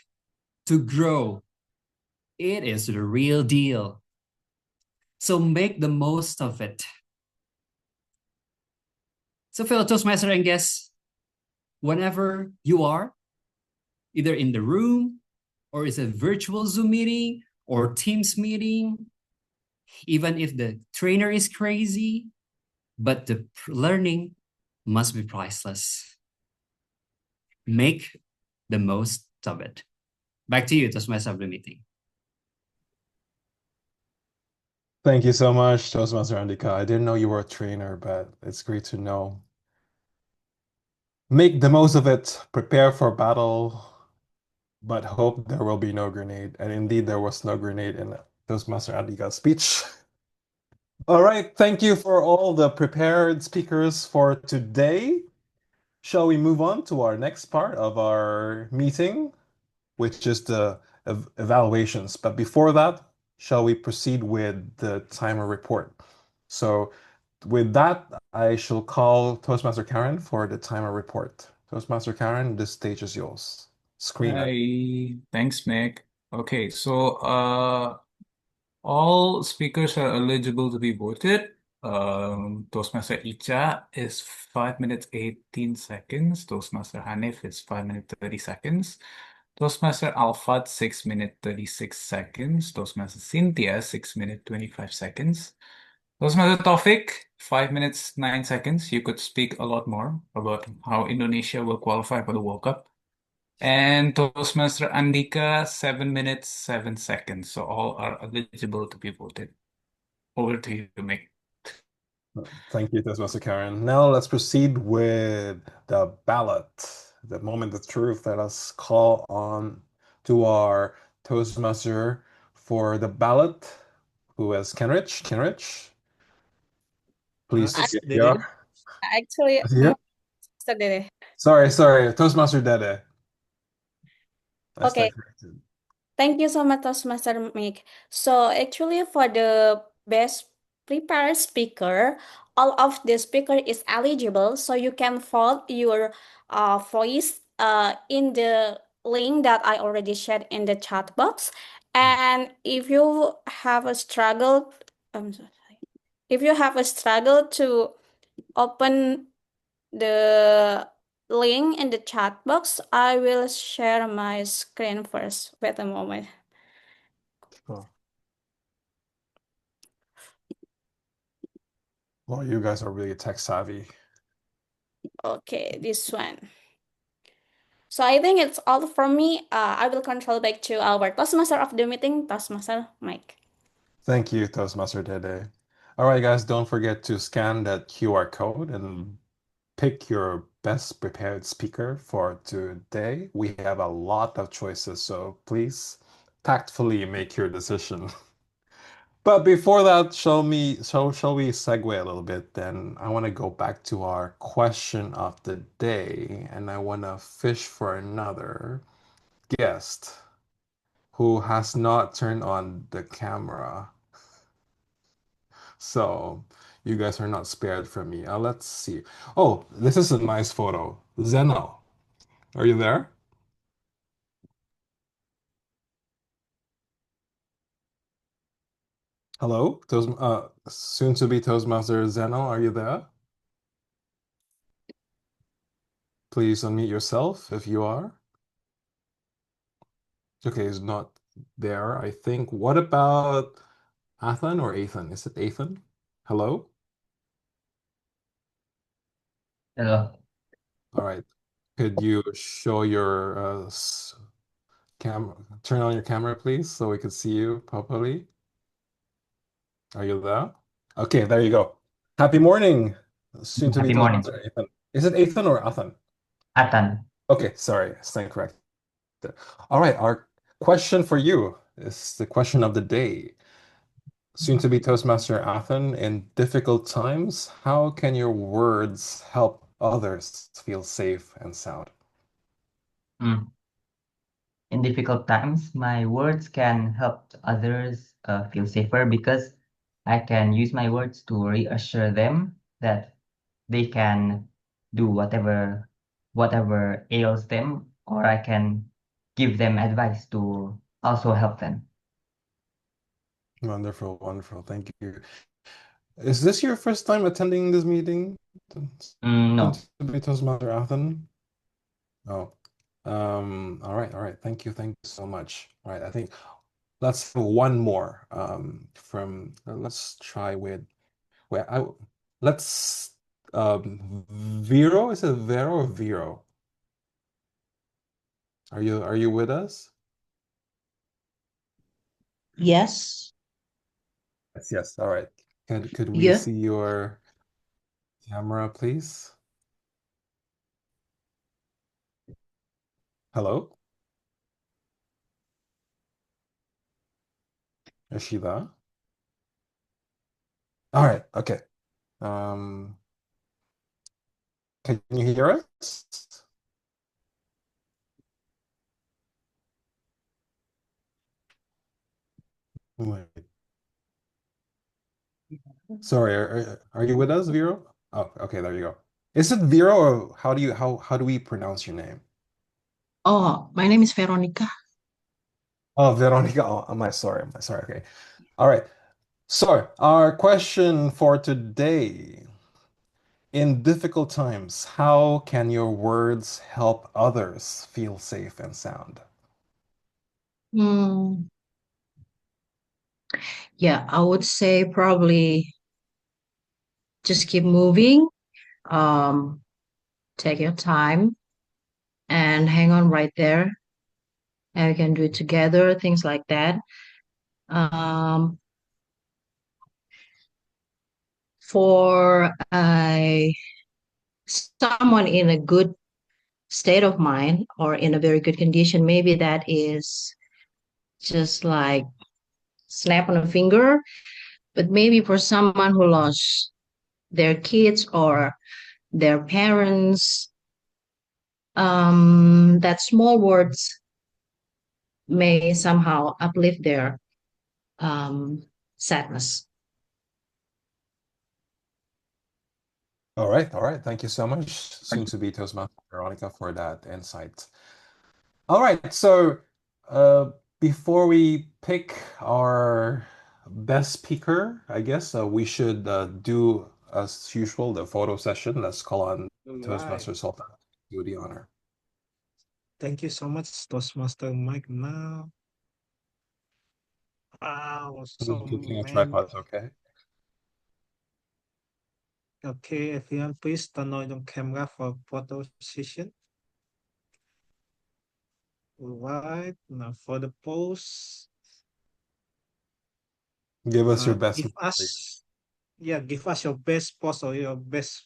to grow, it is the real deal. So make the most of it. So fellow Toastmaster and guests, whenever you are, either in the room, or it's a virtual Zoom meeting, or Teams meeting, even if the trainer is crazy, but the learning must be priceless. Make the most of it. Back to you, Toastmaster of the meeting. Thank you so much, Toastmaster Andika. I didn't know you were a trainer, but it's great to know. Make the most of it, prepare for battle, but hope there will be no grenade. And indeed, there was no grenade in Toastmaster Andika's speech. All right, thank you for all the prepared speakers for today. Shall we move on to our next part of our meeting, which is the evaluations? But before that, shall we proceed with the timer report? So with that, I shall call Toastmaster Karen for the timer report. Toastmaster Karen, the stage is yours. Scream it. Hi, thanks, Nick. Okay, so all speakers are eligible to be voted. Toastmaster Icha is 5 minutes 18 seconds. Toastmaster Hanif is 5 minutes 30 seconds. Toastmaster Alfat 6 minutes 36 seconds. Toastmaster Cintya 6 minutes 25 seconds. Toastmaster Taufik 5 minutes 9 seconds. You could speak a lot more about how Indonesia will qualify for the World Cup. And Toastmaster Andika 7 minutes 7 seconds. So all are eligible to be voted. Over to you, Mick. Thank you, Toastmaster Karen. Now let's proceed with the ballot, the moment of truth. Let us call on to our Toastmaster for the ballot, who is Kenrich. Kenrich, please. Actually, Yeah. Toastmaster Dede. Sorry, Toastmaster Dede. I Okay. stand corrected. Thank you so much, Toastmaster Mick. So actually, for the best prepare speaker, all of the speaker is eligible, so you can vote your voice in the link that I already shared in the chat box. And if you have a struggle, if you have a struggle to open the link in the chat box, I will share my screen first. Wait a moment. Sure. Well, you guys are really tech savvy. Okay, this one. So I think it's all from me. I will control back to our Toastmaster of the meeting, Toastmaster Mike. Thank you, Toastmaster Dede. All right, guys, don't forget to scan that QR code and pick your best prepared speaker for today. We have a lot of choices, so please tactfully make your decision. But before that, shall we segue a little bit? Then I want to go back to our question of the day, and I want to fish for another guest who has not turned on the camera. So you guys are not spared from me. Let's see. Oh, this is a nice photo. Zeno, are you there? Hello, soon to be Toastmaster Zeno, are you there? Please unmute yourself if you are. Okay, he's not there, I think. What about Athan or Athan? Is it Athan? Hello? Hello. All right. Could you show your camera, turn on your camera, please, so we can see you properly? Are you there? Okay, there you go. Happy morning, soon to be Happy morning. Toastmaster Athan. Is it Athan or Athan? Atan. Okay, sorry, I stand corrected. All right, our question for you is the question of the day. Soon to be Toastmaster Athan, in difficult times, how can your words help others feel safe and sound? In difficult times, my words can help others feel safer because I can use my words to reassure them that they can do whatever ails them, or I can give them advice to also help them. Wonderful, wonderful. Thank you. Is this your first time attending this meeting? No. Soon to be Toastmaster Athan? Oh. All right. Thank you so much. All right, I think let's have one more from let's try with let's Vero, is it Vero or Vero? Are you with us? Yes. Yes. All right. Could we Yeah. see your camera, please? Hello? Is she there? All right. Okay. Can you hear us? Wait. Sorry, are you with us, Vero? Oh, okay, there you go. Is it Vero or how do we pronounce your name? Oh, my name is Veronica. Oh, Veronica. Oh, am I sorry? Okay. All right. So, our question for today. In difficult times, how can your words help others feel safe and sound? Yeah, I would say probably just keep moving. Take your time and hang on right there. And we can do it together, things like that. For someone in a good state of mind or in a very good condition, maybe that is just like snap on a finger. But maybe for someone who lost their kids or their parents, that small words may somehow uplift their sadness. All right. Thank you so much, soon to be Toastmaster Veronica, for that insight. All right. So, before we pick our best speaker, I guess we should do, as usual, the photo session. Let's call on Toastmaster Right. Sultan to do the honor. Thank you so much, Toastmaster Mike. Now, so Clicking a many. tripod, okay? Okay, everyone, please turn on your camera for photo session. All right, now for the pose. Give us your best. Give us your best pose or your best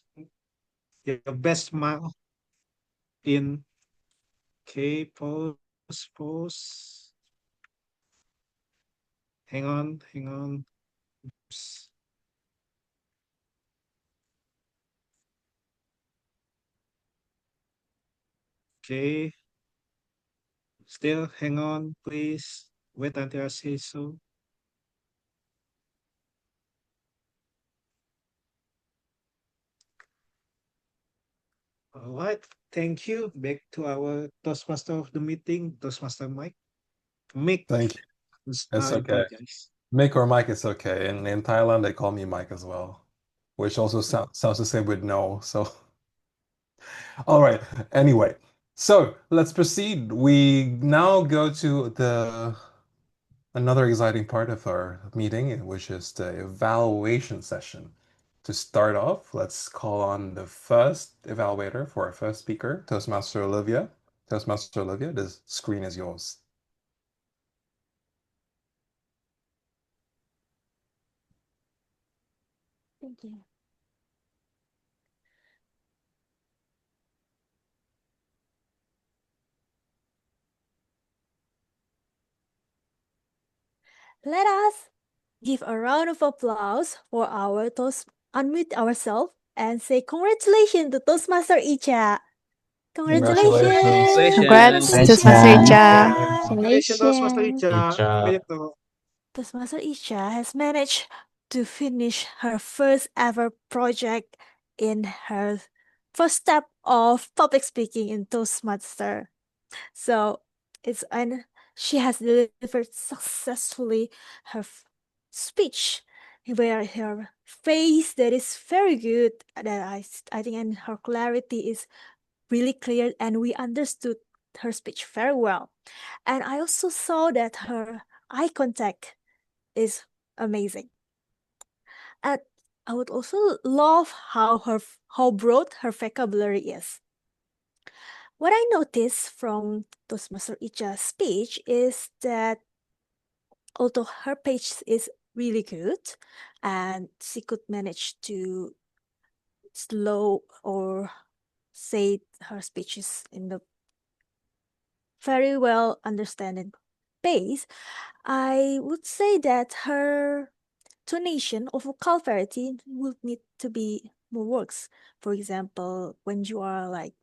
smile in. Okay, pose. Hang on. Okay, still hang on, please. Wait until I say so. All right, thank you. Back to our Toastmaster of the meeting, Toastmaster Mike. Mick. Thank you. It's I okay. apologize. Mick or Mike, it's okay. In Thailand, they call me Mike as well, which also sounds the same with no. So, all right. Anyway, so let's proceed. We now go to another exciting part of our meeting, which is the evaluation session. To start off, let's call on the first evaluator for our first speaker, Toastmaster Olivia. Toastmaster Olivia, the screen is yours. Thank you. Let us give a round of applause for our toast. Unmute ourselves and say congratulations to Toastmaster Icha. Congratulations. Congrats, Toastmaster Toastmaster Icha. Congratulations, Toastmaster Icha. Icha. Toastmaster Icha has managed to finish her first ever project in her first step of public speaking in Toastmaster. So she has delivered successfully her speech where her face that is very good that I think, and her clarity is really clear, and we understood her speech very well. And I also saw that her eye contact is amazing. And I would also love how broad her vocabulary is. What I noticed from Toastmaster Icha's speech is that although her pace is really good and she could manage to slow or say her speeches in the very well understanding pace, I would say that her tonation or vocabulary would need to be more works. For example, when you are like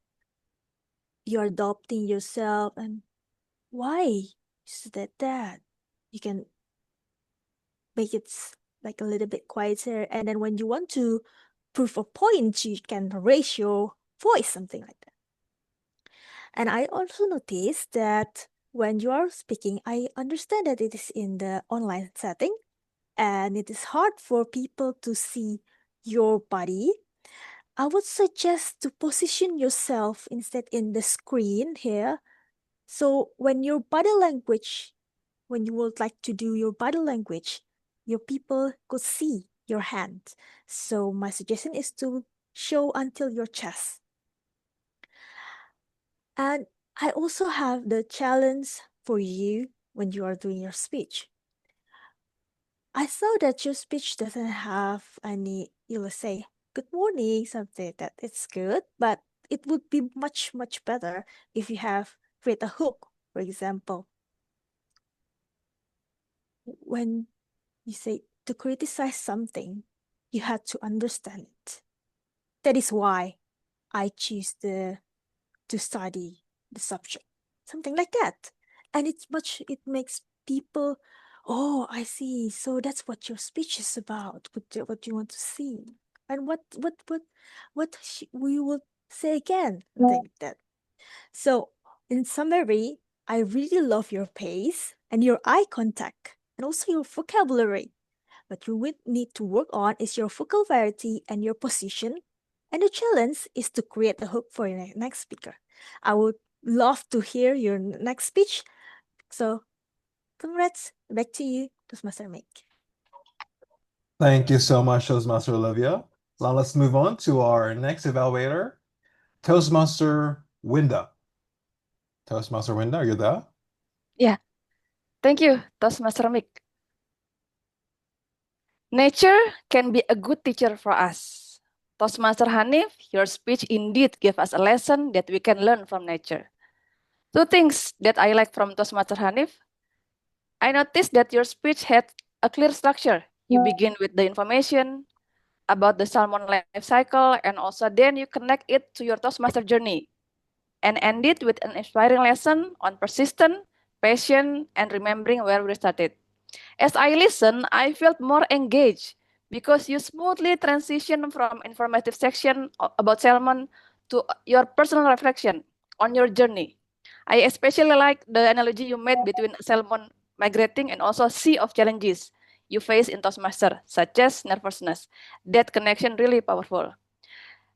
you're adopting yourself and why is that you can make it like a little bit quieter, and then when you want to prove a point you can raise your voice, something like that. And I also noticed that when you are speaking, I understand that it is in the online setting and it is hard for people to see your body. I would suggest to position yourself instead in the screen here. So when you would like to do your body language, your people could see your hand. So my suggestion is to show until your chest. And I also have the challenge for you when you are doing your speech. I saw that your speech doesn't have any, you'll say, good morning, something that it's good, but it would be much, much better if you have create a hook, for example. When you say to criticize something, you have to understand it. That is why I choose to study the subject. Something like that. And it makes people, oh, I see. So that's what your speech is about, what you want to see. And we will say again? Think that. So, in summary, I really love your pace and your eye contact and also your vocabulary. What you would need to work on is your vocal variety and your position. And the challenge is to create a hook for your next speaker. I would love to hear your next speech. So, congrats. Back to you, Toastmaster Mick. Thank you so much, Toastmaster Olivia. Now let's move on to our next evaluator, Toastmaster Winda. Toastmaster Winda, are you there? Yeah, thank you, Toastmaster Mick. Nature can be a good teacher for us. Toastmaster Hanif, your speech indeed gave us a lesson that we can learn from nature. Two things that I like from Toastmaster Hanif. I noticed that your speech had a clear structure. You begin with the information about the salmon life cycle, and also then you connect it to your Toastmaster journey and end it with an inspiring lesson on persistence, passion, and remembering where we started. As I listened, I felt more engaged because you smoothly transition from informative section about salmon to your personal reflection on your journey. I especially like the analogy you made between salmon migrating and also sea of challenges you face in Toastmaster, such as nervousness. That connection really powerful.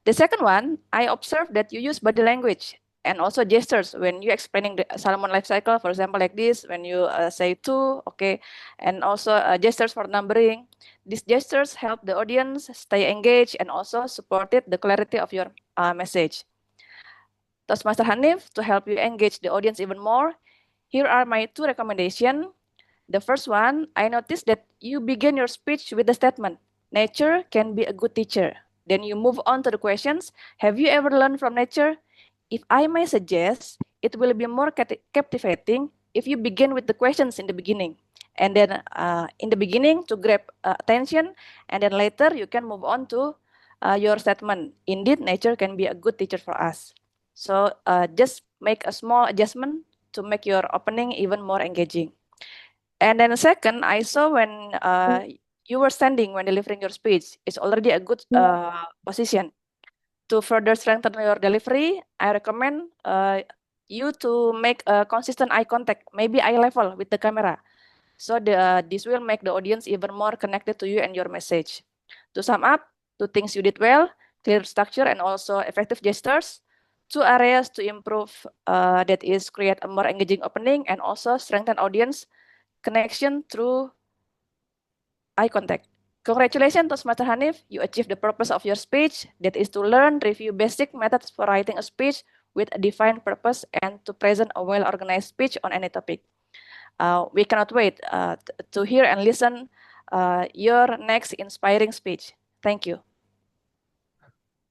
The second one, I observed that you use body language and also gestures when you explaining the salmon life cycle, for example, like this, when you say two, okay, and also gestures for numbering. These gestures help the audience stay engaged and also supported the clarity of your message. Toastmaster Hanif, to help you engage the audience even more, here are my two recommendations. The first one, I noticed that you begin your speech with the statement, nature can be a good teacher. Then you move on to the questions. Have you ever learned from nature? If I may suggest, it will be more captivating if you begin with the questions in the beginning. And then in the beginning to grab attention, and then later you can move on to your statement. Indeed, nature can be a good teacher for us. So just make a small adjustment to make your opening even more engaging. And then second, I saw when you were standing when delivering your speech, it's already a good position. To further strengthen your delivery, I recommend you to make a consistent eye contact, maybe eye level with the camera. So this will make the audience even more connected to you and your message. To sum up, two things you did well, clear structure and also effective gestures. Two areas to improve, that is create a more engaging opening and also strengthen audience connection through eye contact. Congratulations, Toastmaster Hanif. You achieved the purpose of your speech, that is to learn, review basic methods for writing a speech with a defined purpose and to present a well-organized speech on any topic. We cannot wait to hear and listen your next inspiring speech. Thank you.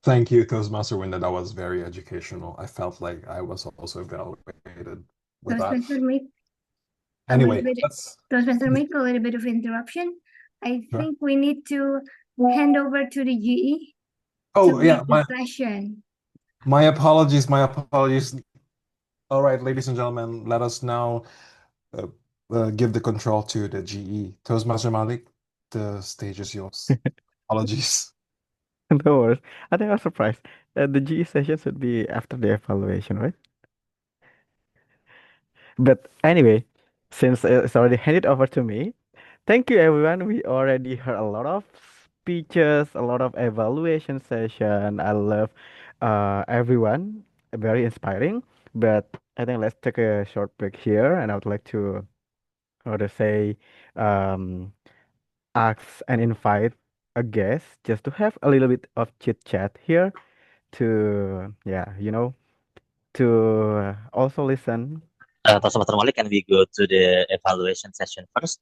Thank you, Toastmaster Winda. That was very educational. I felt like I was also evaluated with that. Toastmaster Mick, Anyway, Toastmaster Mick, a little bit of interruption. I Sure. think we need to hand over to the GE Oh, to yeah, lead the session. my apologies, my apologies. All right, ladies and gentlemen, let us now give the control to the GE. Toastmaster Malik, the stage is yours. Apologies. No worries. I think I was surprised. The GE session should be after the evaluation, right? But anyway, since it's already handed over to me, thank you everyone. We already heard a lot of speeches, a lot of evaluation session. I love everyone. Very inspiring. But I think let's take a short break here, and I would like to, how to say, um, ask and invite a guest just to have a little bit of chit chat here to, yeah, to also listen. Toastmaster Malik, can we go to the evaluation session first?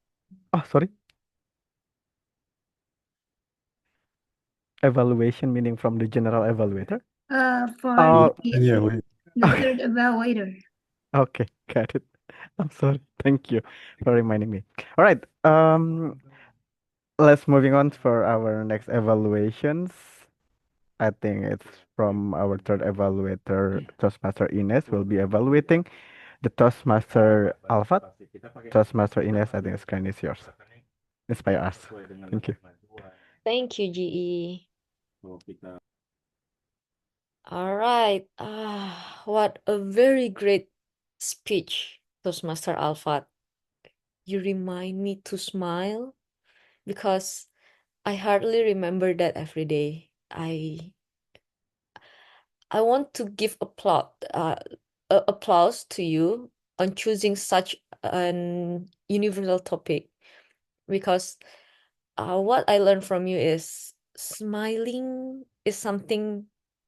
Oh, sorry. Evaluation meaning from the general evaluator? For Oh, the third evaluator. okay, got it. I'm sorry. Thank you for reminding me. All right. Let's moving on for our next evaluations. I think it's from our third evaluator, Toastmaster Inez, will be evaluating the Toastmaster Alpha. Toastmaster Inez, I think the screen is yours. Inspire us. Thank you. Thank you, GE. All right. What a very great speech, Toastmaster Alpha. You remind me to smile because I hardly remember that every day. I want to give applause to you on choosing such an universal topic because what I learned from you is smiling is something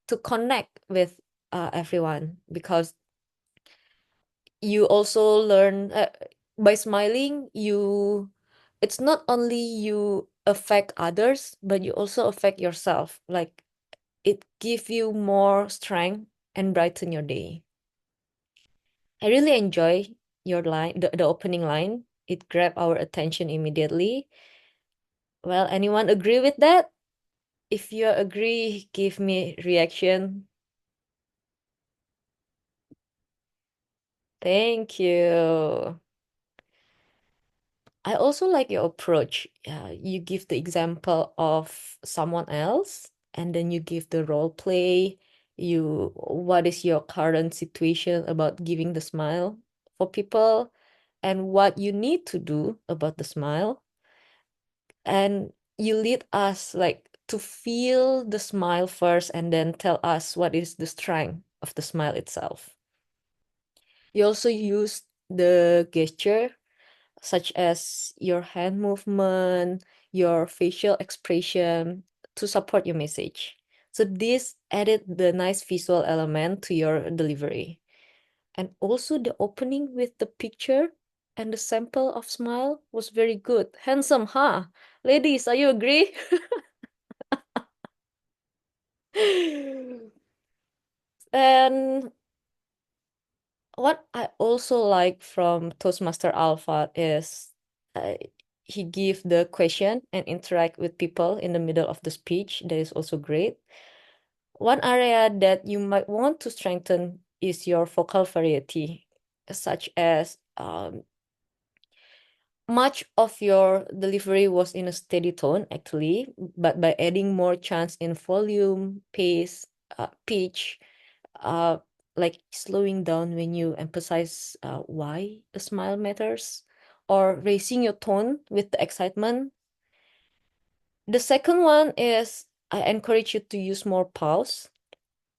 to connect with everyone because you also learn by smiling it's not only you affect others but you also affect yourself, like it give you more strength and brighten your day. I really enjoy your line, the opening line. It grabbed our attention immediately. Well, anyone agree with that? If you agree, give me reaction. Thank you. I also like your approach. You give the example of someone else, and then you give the role play. What is your current situation about giving the smile for people, and what you need to do about the smile. And you lead us like to feel the smile first, and then tell us what is the strength of the smile itself. You also use the gesture such as your hand movement, your facial expression to support your message. So this added the nice visual element to your delivery. And also the opening with the picture and the sample of smile was very good. Handsome, huh? Ladies, are you agree? And what I also like from Toastmaster Alpha is he give the question and interact with people in the middle of the speech. That is also great. One area that you might want to strengthen is your vocal variety, such as much of your delivery was in a steady tone actually, but by adding more chance in volume, pace, pitch, like slowing down when you emphasize why a smile matters, or raising your tone with the excitement. The second one is I encourage you to use more pause.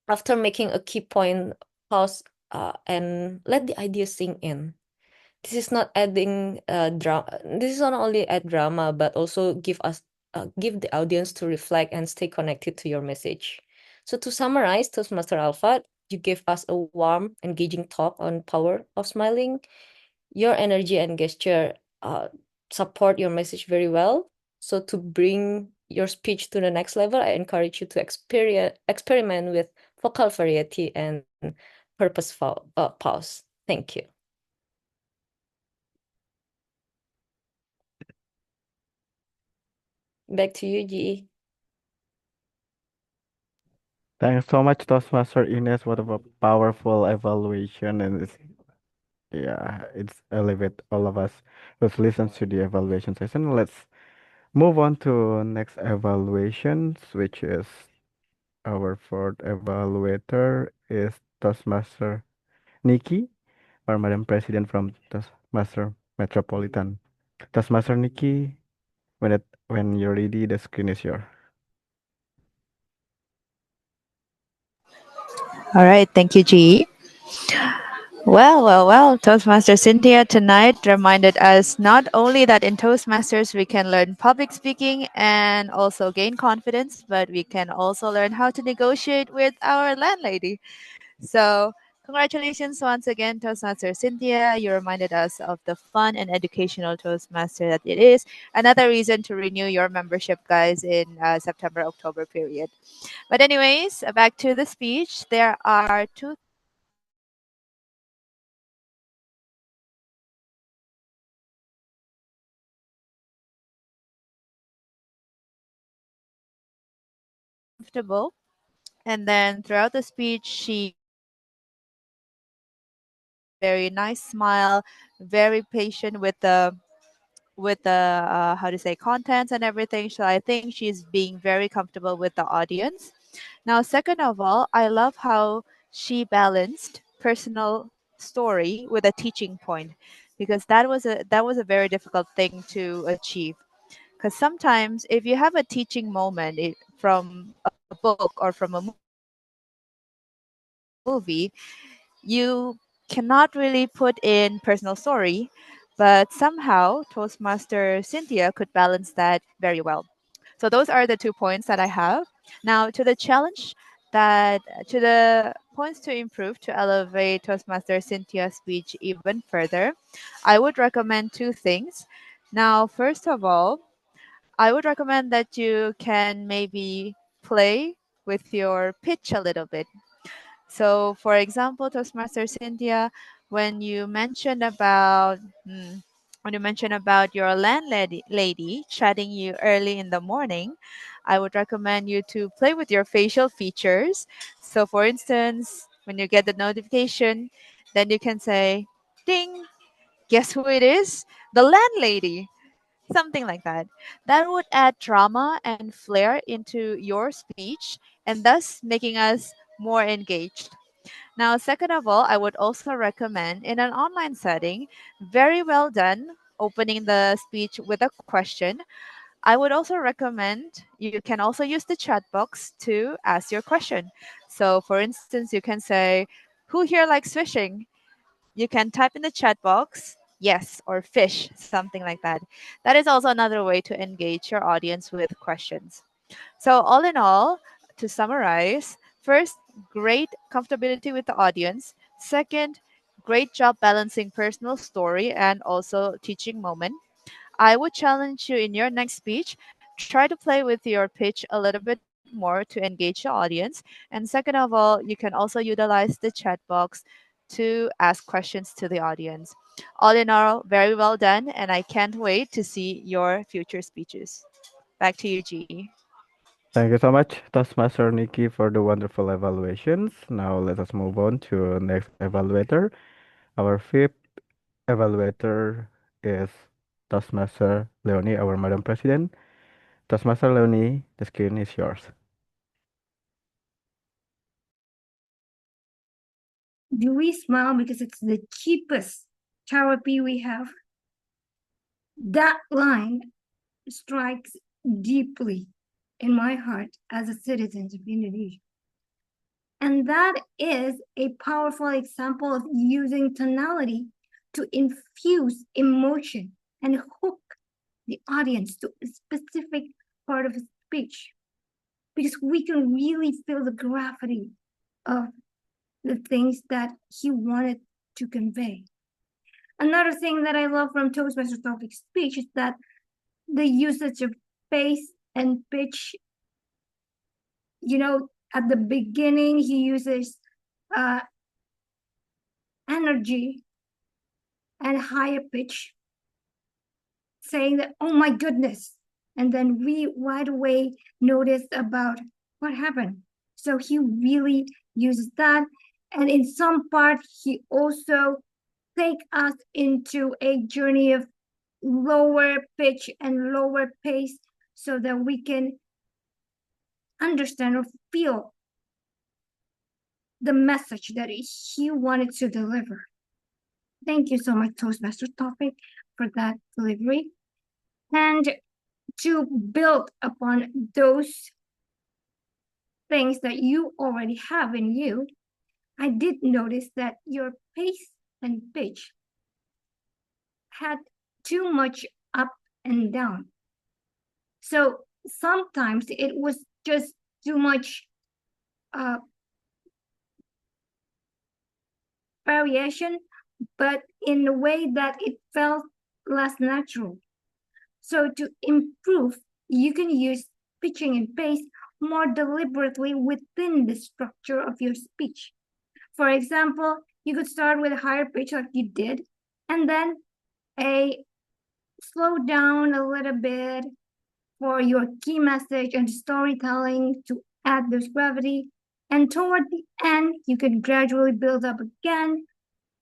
After making a key point, pause and let the idea sink in. This is not adding drama. This is not only add drama, but also give the audience to reflect and stay connected to your message. So to summarize, Toastmaster Alpha, you gave us a warm, engaging talk on power of smiling. Your energy and gesture support your message very well. So to bring your speech to the next level, I encourage you to experiment with vocal variety and purposeful pause. Thank you. Back to you, GE. Thanks so much, Toastmaster Inez. What a powerful evaluation, and it's elevate all of us who've listened to the evaluation session. Let's move on to next evaluations, which is our fourth evaluator is Toastmaster Nikki, our Madam President from Toastmaster Metropolitan. Toastmaster Nikki, when you're ready, the screen is yours. All right, thank you, G. Well, Toastmaster Cintya tonight reminded us not only that in Toastmasters we can learn public speaking and also gain confidence, but we can also learn how to negotiate with our landlady. So, congratulations once again, Toastmaster Cintya. You reminded us of the fun and educational Toastmaster that it is. Another reason to renew your membership, guys, in September-October period. But anyways, back to the speech. There are two comfortable. And then throughout the speech, she very nice smile, very patient with the with the how to say contents and everything. So I think she's being very comfortable with the audience. Now, second of all, I love how she balanced personal story with a teaching point, because that was a very difficult thing to achieve. Because sometimes if you have a teaching moment from a book or from a movie, you cannot really put in personal story, but somehow Toastmaster Cintya could balance that very well. So those are the 2 points that I have. Now to the challenge to the points to improve to elevate Toastmaster Cynthia's speech even further, I would recommend 2 things. Now, first of all, I would recommend that you can maybe play with your pitch a little bit. So, for example, Toastmaster Cynthia, when you mentioned about your landlady chatting you early in the morning, I would recommend you to play with your facial features. So, for instance, when you get the notification, then you can say, "Ding! Guess who it is? The landlady." Something like that. That would add drama and flair into your speech and thus making us more engaged. Now, second of all, I would also recommend in an online setting, very well done, opening the speech with a question. I would also recommend you can also use the chat box to ask your question. So, for instance, you can say, "Who here likes fishing?" You can type in the chat box, "yes" or "fish," something like that. That is also another way to engage your audience with questions. So, all in all, to summarize, first, great comfortability with the audience. Second, great job balancing personal story and also teaching moment. I would challenge you in your next speech, try to play with your pitch a little bit more to engage the audience. And second of all, you can also utilize the chat box to ask questions to the audience. All in all, very well done, and I can't wait to see your future speeches. Back to you, G. Thank you so much, Toastmaster Nikki, for the wonderful evaluations. Now let us move on to next evaluator. Our fifth evaluator is Toastmaster Leonie, our Madam President. Toastmaster Leonie, the screen is yours. Do we smile because it's the cheapest therapy we have? That line strikes deeply in my heart as a citizen of Indonesia. And that is a powerful example of using tonality to infuse emotion and hook the audience to a specific part of a speech. Because we can really feel the gravity of the things that he wanted to convey. Another thing that I love from Toastmaster Taufik's speech is that the usage of pace and pitch. You know, at the beginning, he uses energy and higher pitch, saying that, "Oh my goodness." And then we right away notice about what happened. So he really uses that. And in some part, he also take us into a journey of lower pitch and lower pace so that we can understand or feel the message that he wanted to deliver. Thank you so much, Toastmaster Topic, for that delivery. And to build upon those things that you already have in you, I did notice that your pace and pitch had too much up and down. So sometimes it was just too much variation, but in a way that it felt less natural. So to improve, you can use pitching and pace more deliberately within the structure of your speech. For example, you could start with a higher pitch like you did, and then slow down a little bit for your key message and storytelling to add this gravity. And toward the end, you can gradually build up again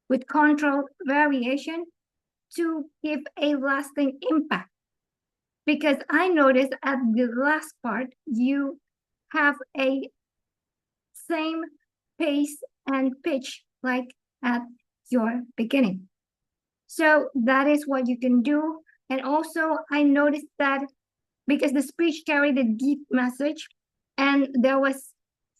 with controlled variation to give a lasting impact. Because I noticed at the last part, you have a same pace and pitch like at your beginning. So that is what you can do. And also I noticed that because the speech carried a deep message and there was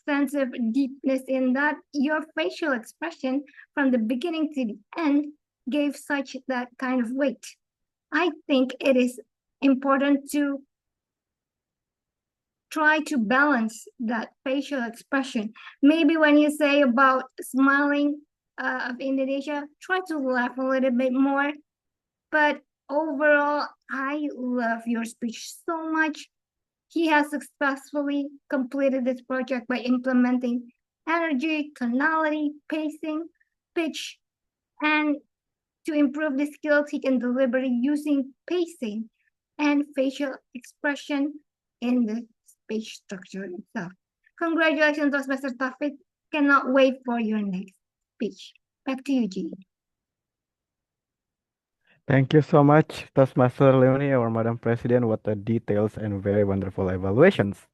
sense of deepness in that, your facial expression from the beginning to the end gave such that kind of weight. I think it is important to try to balance that facial expression. Maybe when you say about smiling of Indonesia, try to laugh a little bit more. But overall, I love your speech so much. He has successfully completed this project by implementing energy, tonality, pacing, pitch, and to improve the skills he can deliver using pacing and facial expression in the speech structure itself. Congratulations, Mr. Tafik. Cannot wait for your next speech. Back to you, G. Thank you so much, Toastmaster Leonie, our Madam President. What a details and very wonderful evaluations.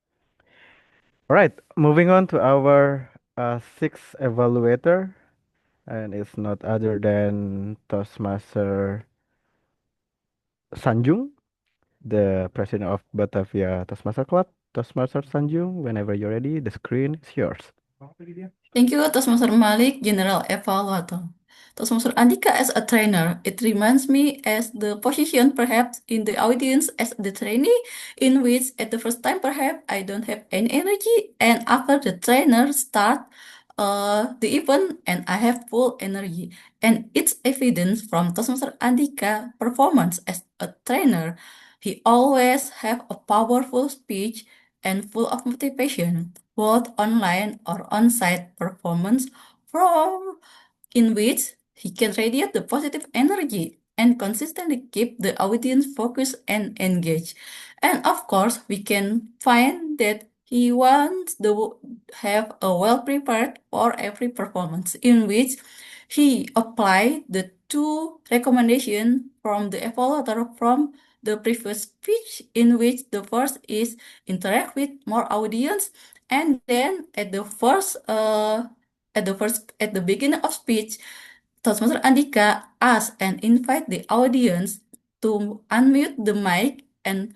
All right, moving on to our sixth evaluator, and it's not other than Toastmaster Sanjung, the president of Batavia Toastmaster Club. Toastmaster Sanjung, whenever you're ready, the screen is yours. Thank you, Toastmaster Malik, General Evaluator. Toastmaster Andika as a trainer, it reminds me as the position perhaps in the audience as the trainee, in which at the first time perhaps I don't have any energy, and after the trainer start the event and I have full energy. And it's evidence from Toastmaster Andika performance as a trainer. He always have a powerful speech and full of motivation, both online or on-site performance, from in which he can radiate the positive energy and consistently keep the audience focused and engaged. And of course, we can find that he wants to have a well prepared for every performance, in which he applied the two recommendations from the evaluator from the previous speech, in which the first is interact with more audience, and then at the beginning of speech, Toastmaster Andika ask and invite the audience to unmute the mic and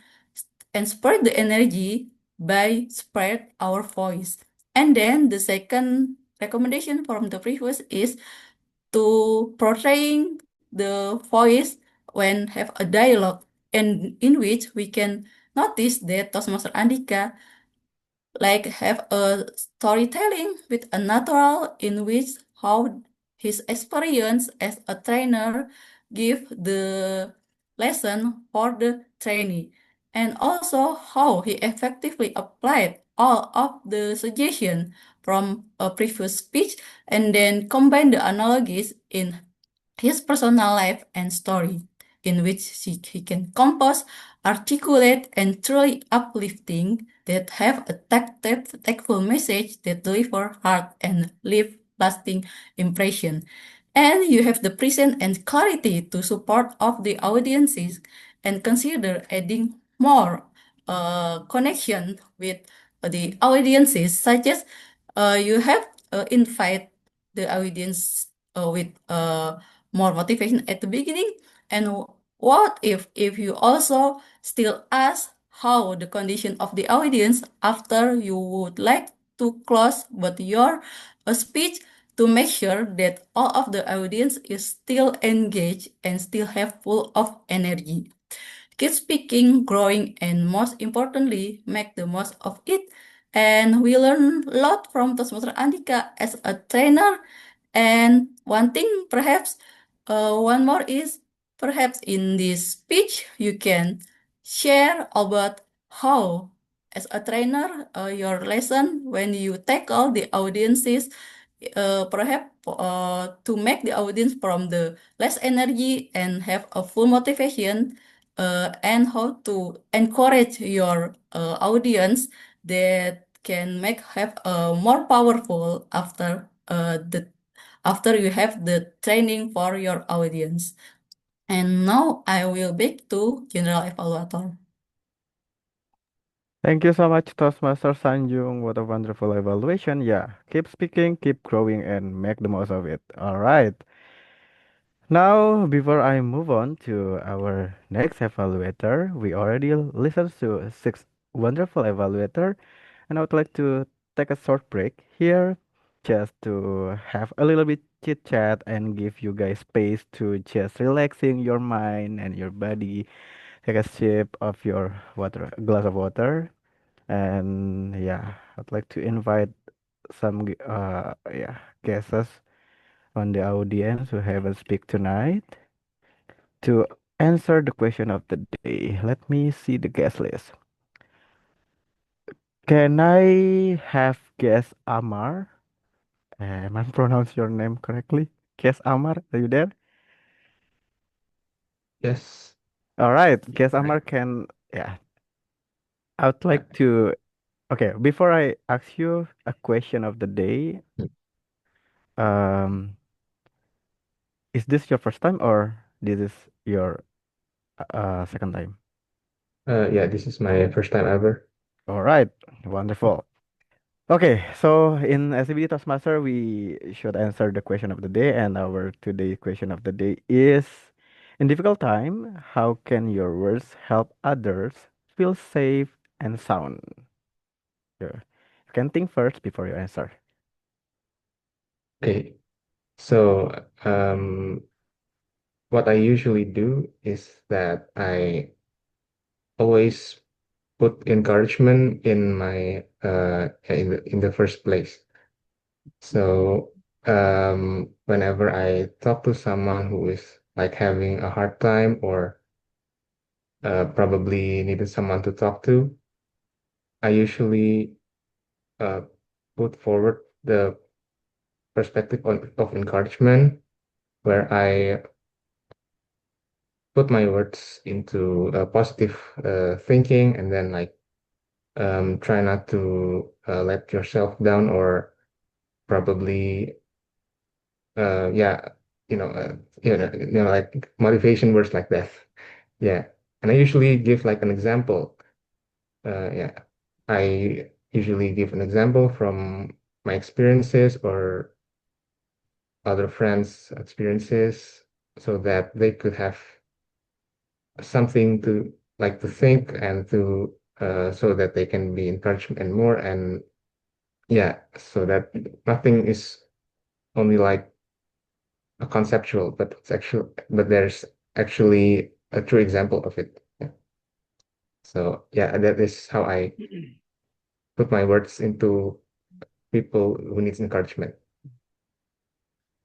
spread the energy by spread our voice. And then the second recommendation from the previous is to portraying the voice when have a dialogue, and in which we can notice that Toastmaster Andika like have a storytelling with a natural, in which how his experience as a trainer give the lesson for the trainee, and also how he effectively applied all of the suggestion from a previous speech and then combine the analogies in his personal life and story, in which he can compose, articulate, and truly uplifting that have a tactful message that deliver heart and leave lasting impression. And you have the presence and clarity to support of the audiences and consider adding more connection with the audiences, such as you have invite the audience with more motivation at the beginning. And what if you also still ask how the condition of the audience after you would like to close but your speech, to make sure that all of the audience is still engaged and still have full of energy. Keep speaking, growing, and most importantly, make the most of it. And we learn a lot from Toastmaster Andika as a trainer. And one thing, perhaps, one more is perhaps in this speech, you can share about how, as a trainer, your lesson when you tackle the audiences, perhaps to make the audience from the less energy and have a full motivation, and how to encourage your audience that can make have more powerful after you have the training for your audience. And now I will back to General Evaluator. Thank you so much, Toastmaster Sanjung. What a wonderful evaluation. Yeah, keep speaking, keep growing, and make the most of it. All right. Now, before I move on to our next evaluator, we already listened to six wonderful evaluator, and I would like to take a short break here just to have a little bit chit chat and give you guys space to just relaxing your mind and your body. Take a sip of your water, glass of water, and yeah, I'd like to invite some guests on the audience who haven't speak tonight to answer the question of the day. Let me see the guest list. Can I have guest Amar? Am I pronounce your name correctly? Guest Amar, are you there? Yes. All right, guest Amar can, yeah. I would like to, okay, before I ask you a question of the day, um, is this your first time or this is your second time? Yeah, this is my first time ever. All right, wonderful. Okay, so in SCBD Toastmaster, we should answer the question of the day, and our today question of the day is: in difficult time, how can your words help others feel safe and sound? You can think first before you answer. Okay. So, what I usually do is that I always put encouragement in my in the first place. So, whenever I talk to someone who is like having a hard time or probably needed someone to talk to, I usually uh, put forward the perspective of encouragement where I put my words into positive thinking and then like try not to let yourself down or probably yeah like motivation words like that. Yeah, and I usually give like an example. Yeah, I usually give an example from my experiences or other friends' experiences so that they could have something to like to think and to so that they can be encouraged and more and yeah, so that nothing is only like a conceptual, but it's actual, but there's actually a true example of it. Yeah. So yeah, that is how I put my words into people who needs encouragement.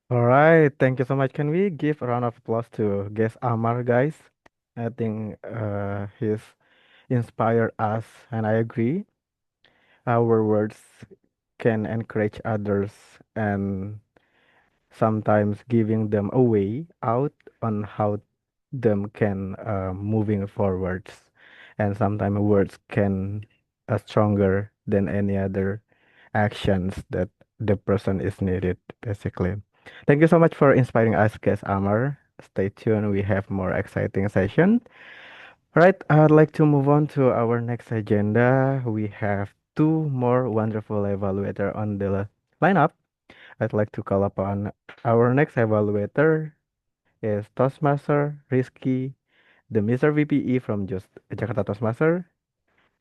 All right, thank you so much. Can we give a round of applause to guest Amar, guys? I think he's inspired us, and I agree. Our words can encourage others and sometimes giving them a way out on how them can moving forwards, and sometimes words can stronger than any other actions that the person is needed basically. Thank you so much for inspiring us, guest Amar. Stay tuned, we have more exciting session. Right, I'd like to move on to our next agenda. We have two more wonderful evaluator on the lineup. I'd like to call upon our next evaluator is Toastmaster Rizky, the Mr. VPE from just Jakarta Toastmaster.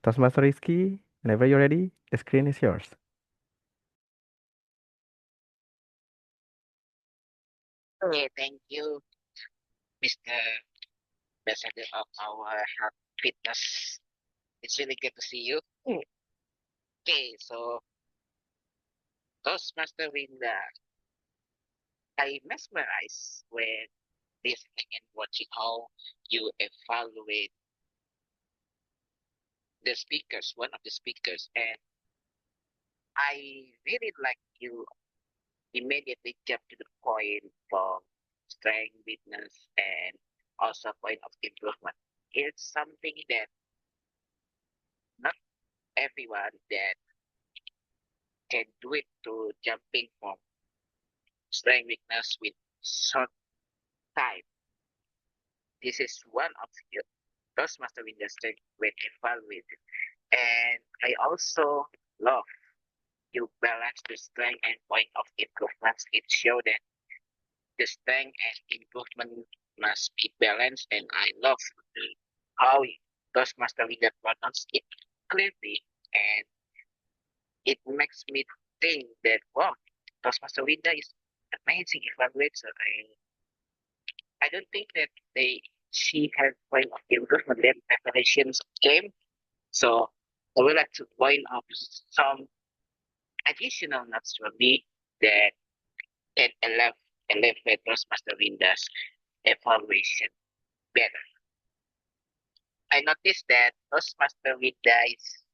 Toastmaster Rizky, whenever you're ready, the screen is yours. Okay, thank you, Mr. Ambassador of our health fitness. It's really good to see you. Okay, so Toastmaster Winda, I mesmerized when listening and watching how you evaluate the speakers, one of the speakers, and I really like you immediately jump to the point from strength, weakness, and also point of improvement. It's something that not everyone that can do it to jumping from strength weakness with short time. this is one of your Toastmaster Winda strength when evaluated. And I also love you balance the strength and point of improvements. It shows that the strength and improvement must be balanced, and I love how Toastmaster Winda pronounced it clearly, and it makes me think that wow, Toastmaster Winda is amazing evaluator. I don't think that she has point of improvement that preparations game. So I would like to point out some additional notes for me that can elevate Toastmaster Winda's evaluation better. I noticed that Toastmaster Winda is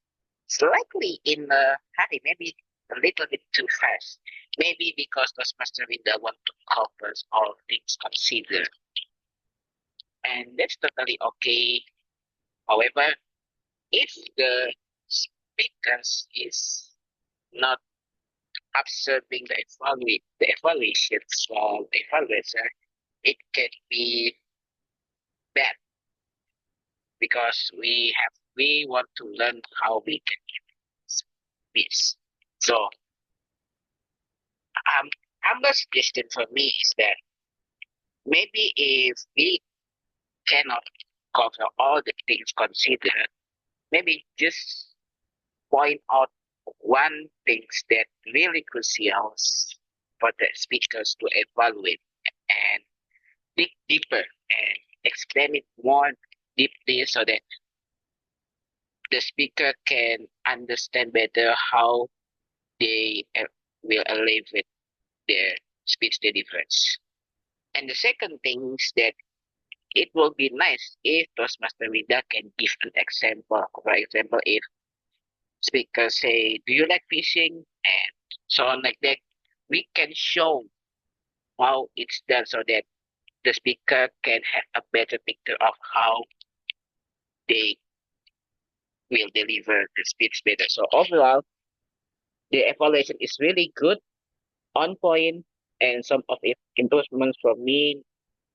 slightly in a hurry, maybe a little bit too fast. Maybe because Toastmaster Winda want to cover all things considered. And that's totally okay. However, if the speakers is not observing the evaluations from the evaluator, it can be bad because we want to learn how we can speak. So humble suggestion for me is that maybe if we cannot cover all the things considered, maybe just point out one things that really crucial for the speakers to evaluate and dig deeper and explain it more deeply so that the speaker can understand better how they will elevate their speech deliverance. And the second thing is that it will be nice if Toastmaster Winda can give an example. For example, if speakers say, "Do you like fishing?" and so on like that, we can show how it's done so that the speaker can have a better picture of how they will deliver the speech better. So overall, the evaluation is really good, on point, and some of it improvements from me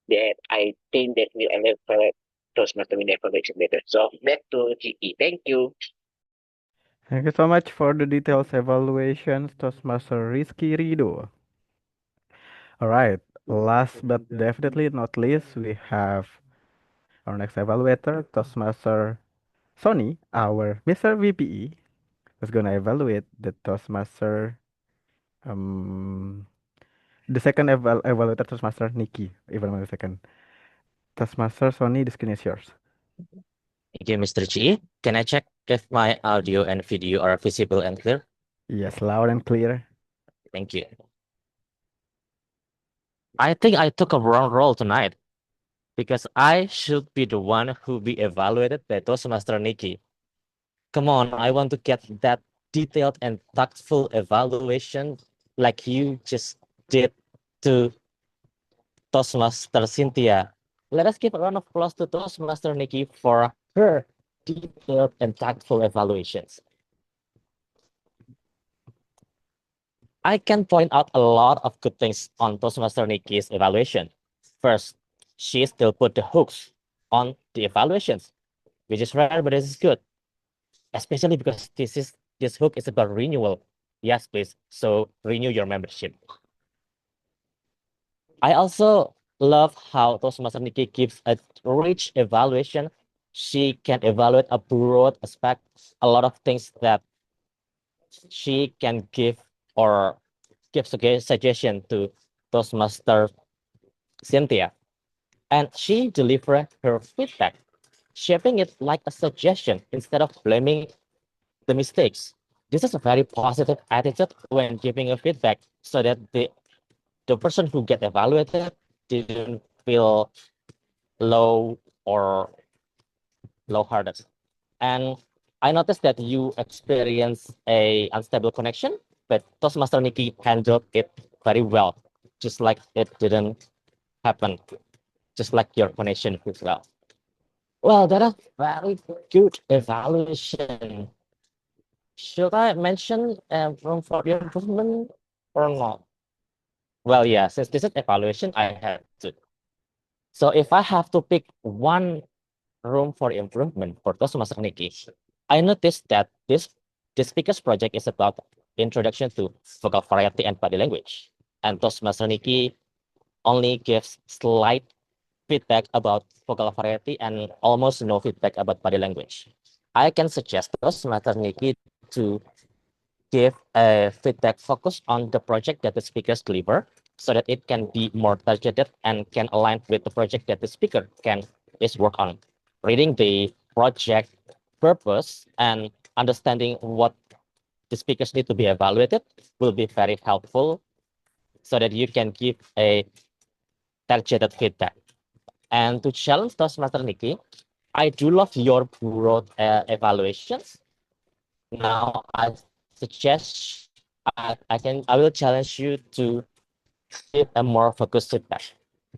that I think that will elevate Toastmaster Winda evaluation better. So back to GE. Thank you. Thank you so much for the details evaluations, Toastmaster Rizky Rido. All right, last but definitely not least, we have our next evaluator, Toastmaster Sony, our Mr. VPE, who's gonna evaluate the Toastmaster, um, the second evaluator, Toastmaster Nikki. Even one second. Toastmaster Sony, the screen is yours. Thank you, Mr. Chi. Can I check if my audio and video are visible and clear? Yes, loud and clear. Thank you. I think I took a wrong role tonight because I should be the one who be evaluated by Toastmaster Nikki. Come on, I want to get that detailed and tactful evaluation like you just did to Toastmaster Cintya. Let us give a round of applause to Toastmaster Nikki for her detailed and tactful evaluations. I can point out a lot of good things on Toastmaster Nikki's evaluation. First, she still put the hooks on the evaluations, which is rare, but this is good. Especially because this hook is about renewal. Yes, please. So renew your membership. I also love how Toastmaster Nikki gives a rich evaluation. She can evaluate a broad aspect, a lot of things that she can give or give suggestion to Toastmaster Cintya. And she delivered her feedback, shaping it like a suggestion instead of blaming the mistakes. This is a very positive attitude when giving a feedback so that the person who get evaluated didn't feel low or low-hearted. And I noticed that you experienced a unstable connection, but Toastmaster Nikki handled it very well, just like it didn't happen, just like your connection as well. Well, that is very good evaluation. Should I mention room for improvement or not? Well, yeah, since this is evaluation, I have to. So if I have to pick one room for improvement for Toastmaster Nikki, I noticed that this speaker's project is about introduction to vocal variety and body language. And Toastmaster Nikki only gives slight feedback about vocal variety and almost no feedback about body language. I can suggest Toastmaster Nikki to give a feedback focus on the project that the speakers deliver so that it can be more targeted and can align with the project that the speaker can is work on. Reading the project purpose and understanding what the speakers need to be evaluated will be very helpful so that you can give a targeted feedback. And to challenge Toastmaster Nikki, I do love your broad evaluations. Now I suggest I will challenge you to give a more focused feedback.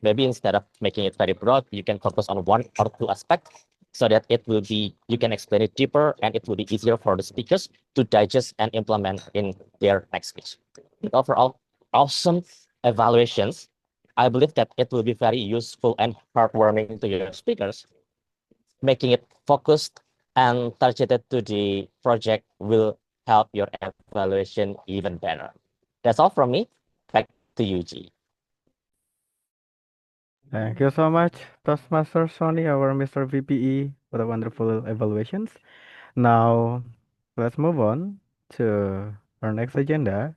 Maybe instead of making it very broad, you can focus on one or two aspects so that it will be you can explain it deeper and it will be easier for the speakers to digest and implement in their next speech. Overall, awesome evaluations. I believe that it will be very useful and heartwarming to your speakers. Making it focused and targeted to the project will help your evaluation even better. That's all from me. Back to you, G. Thank you so much, Toastmaster Sony, our Mr. VPE, for the wonderful evaluations. Now, let's move on to our next agenda,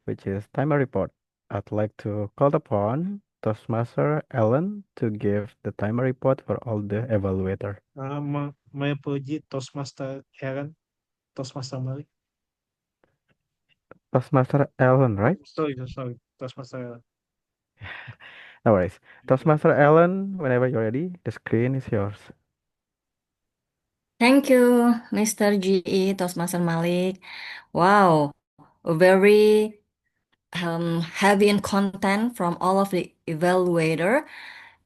which is timer report. I'd like to call upon Toastmaster Ellen to give the timer report for all the evaluator. My apology, Toastmaster Aaron, Toastmaster Malik. Toastmaster Ellen, right? Sorry, Toastmaster Aaron. No worries. Toastmaster Ellen, whenever you're ready, the screen is yours. Thank you, Mr. GE Toastmaster Malik. Wow, very heavy in content from all of the evaluator,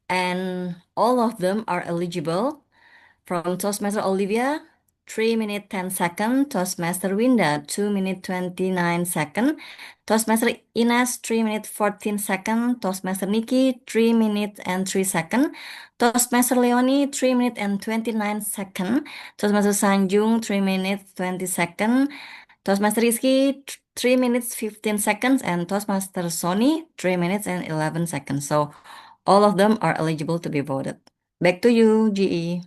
and all of them are eligible. From Toastmaster Olivia, 3 minutes 10 seconds. Toastmaster Winda, 2 minutes 29 seconds. Toastmaster Inez, 3 minutes 14 seconds. Toastmaster Nikki, 3 minutes and 3 seconds. Toastmaster Leonie, 3 minutes and 29 seconds. Toastmaster Sanjung, 3 minutes 20 seconds. Toastmaster Rizky, 3 minutes 15 seconds. And Toastmaster Sony, 3 minutes and 11 seconds. So all of them are eligible to be voted. Back to you, GE.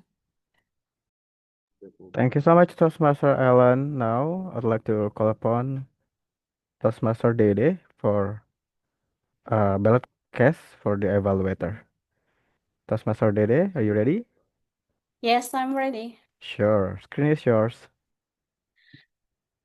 Thank you so much, Toastmaster Ellen. Now, I'd like to call upon Toastmaster Dede for ballot cast for the evaluator. Toastmaster Dede, are you ready? Yes, I'm ready. Sure, screen is yours.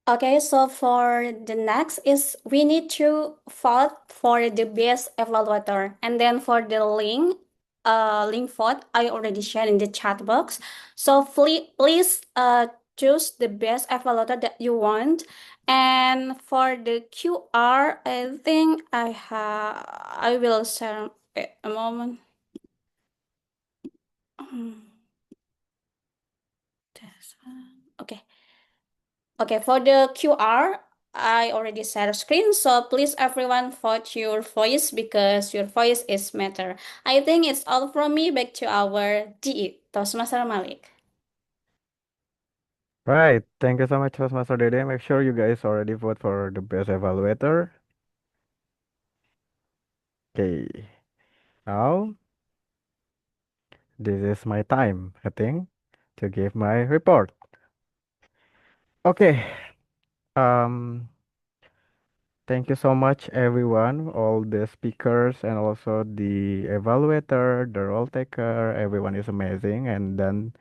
Okay, so for the next is we need to vote for the best evaluator. And then for the link vote, I already shared in the chat box. So please choose the best evaluator that you want. And for the QR, I think I will share a moment. Okay. Okay, for the QR, I already share screen, so please everyone vote your voice because your voice is matter. I think it's all from me. Back to our DE, Toastmaster Malik. Right, thank you so much, Toastmaster Dede. Make sure you guys already vote for the best evaluator. Okay, now this is my time, I think, to give my report. Okay, um, thank you so much, everyone, all the speakers and also the evaluator, the role taker. Everyone is amazing and done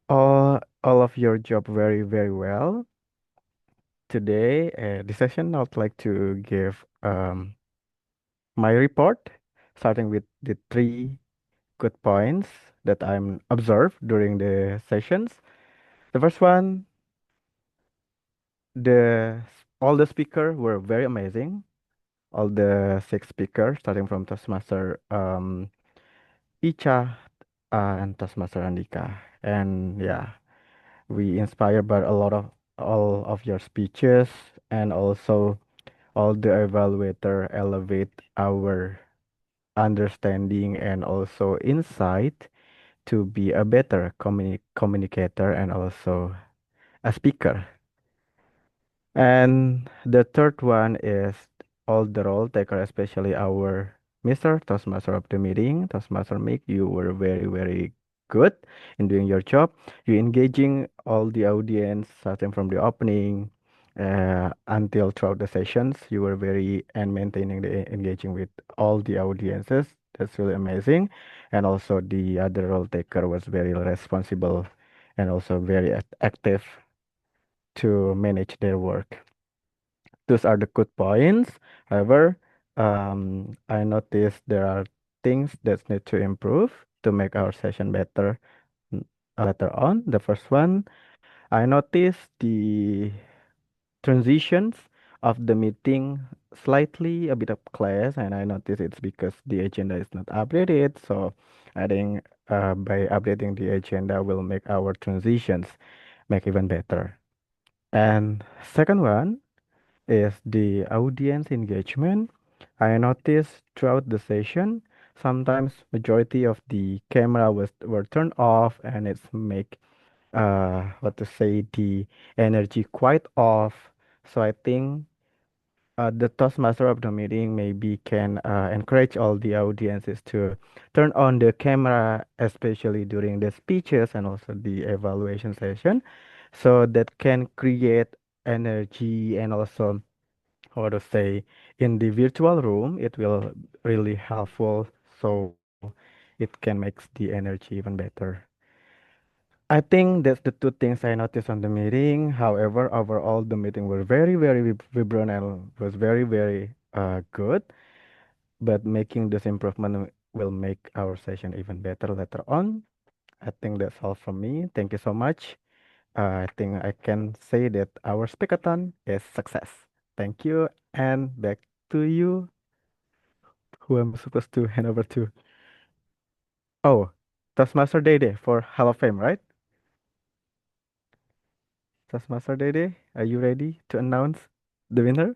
all of your job very, very well. Today, this session, I'd like to give my report, starting with the three good points that I'm observed during the sessions. The first one, the all the speakers were very amazing. All the six speakers, starting from Toastmaster Icha and Toastmaster Andika. And yeah, we inspired by a lot of all of your speeches, and also all the evaluator elevate our understanding and also insight to be a better communicator and also a speaker. And the third one is all the role taker, especially our Mr. Toastmaster of the meeting, Toastmaster Mick. You were very, very good in doing your job. You engaging all the audience, starting from the opening until throughout the sessions. You were very and maintaining the engaging with all the audiences. That's really amazing. And also the other role taker was very responsible and also very active to manage their work. Those are the good points. However, I noticed there are things that need to improve to make our session better later on. The first one, I noticed the transitions of the meeting slightly a bit of class, and I noticed it's because the agenda is not updated. So I think by updating the agenda will make our transitions make even better. And second one, is the audience engagement. I noticed throughout the session, sometimes majority of the camera were turned off and it's make what to say the energy quite off. So I think the Toastmaster of the meeting maybe can encourage all the audiences to turn on the camera, especially during the speeches and also the evaluation session, so that can create energy and also how to say in the virtual room it will really helpful so it can make the energy even better. I think that's the two things I noticed on the meeting. However, overall the meeting was very very vibrant and was very very good, but making this improvement will make our session even better later on. I think that's all from me. Thank you so much. I think I can say that our speakathon is success. Thank you, and back to you. Who am I supposed to hand over to? Oh, Toastmaster Dede for Hall of Fame, right? Toastmaster Dede, are you ready to announce the winner?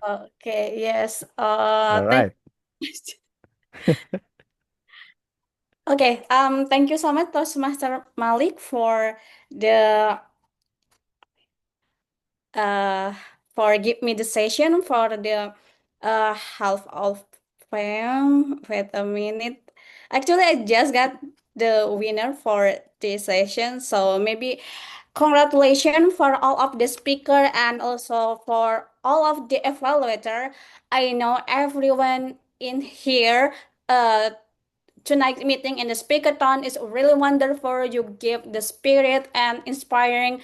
Okay, yes. All Thank right. Okay, thank you so much, Toastmaster Malik, the uh give me the session for the half of fame. Wait a minute. Actually, I just got the winner for this session, so maybe congratulations for all of the speaker and also for all of the evaluator. I know everyone in here tonight meeting in the speakathon is really wonderful. You give the spirit and inspiring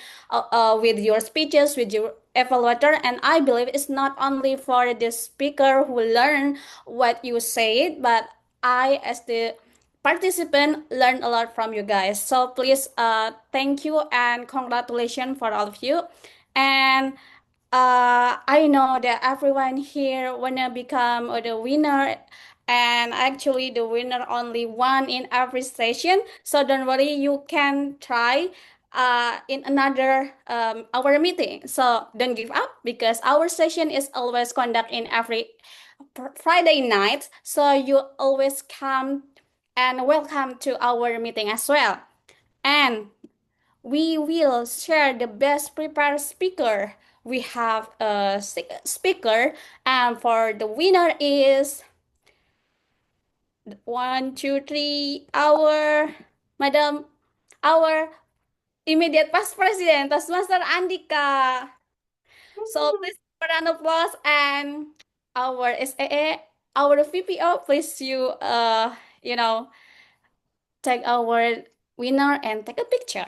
with your speeches, with your evaluator, and I believe it's not only for the speaker who learn what you say, but I as the participant learn a lot from you guys. So please thank you and congratulations for all of you. And I know that everyone here wanna become the winner, and actually the winner only one in every session. So don't worry, you can try in another our meeting. So don't give up because our session is always conduct in every Friday night. So you always come and welcome to our meeting as well. And we will share the best prepared speaker. We have a speaker, and for the winner is 1, 2, 3, our immediate past president, Toastmaster Andika. So please for an applause and our SAA, our VPO, please you know take our winner and take a picture.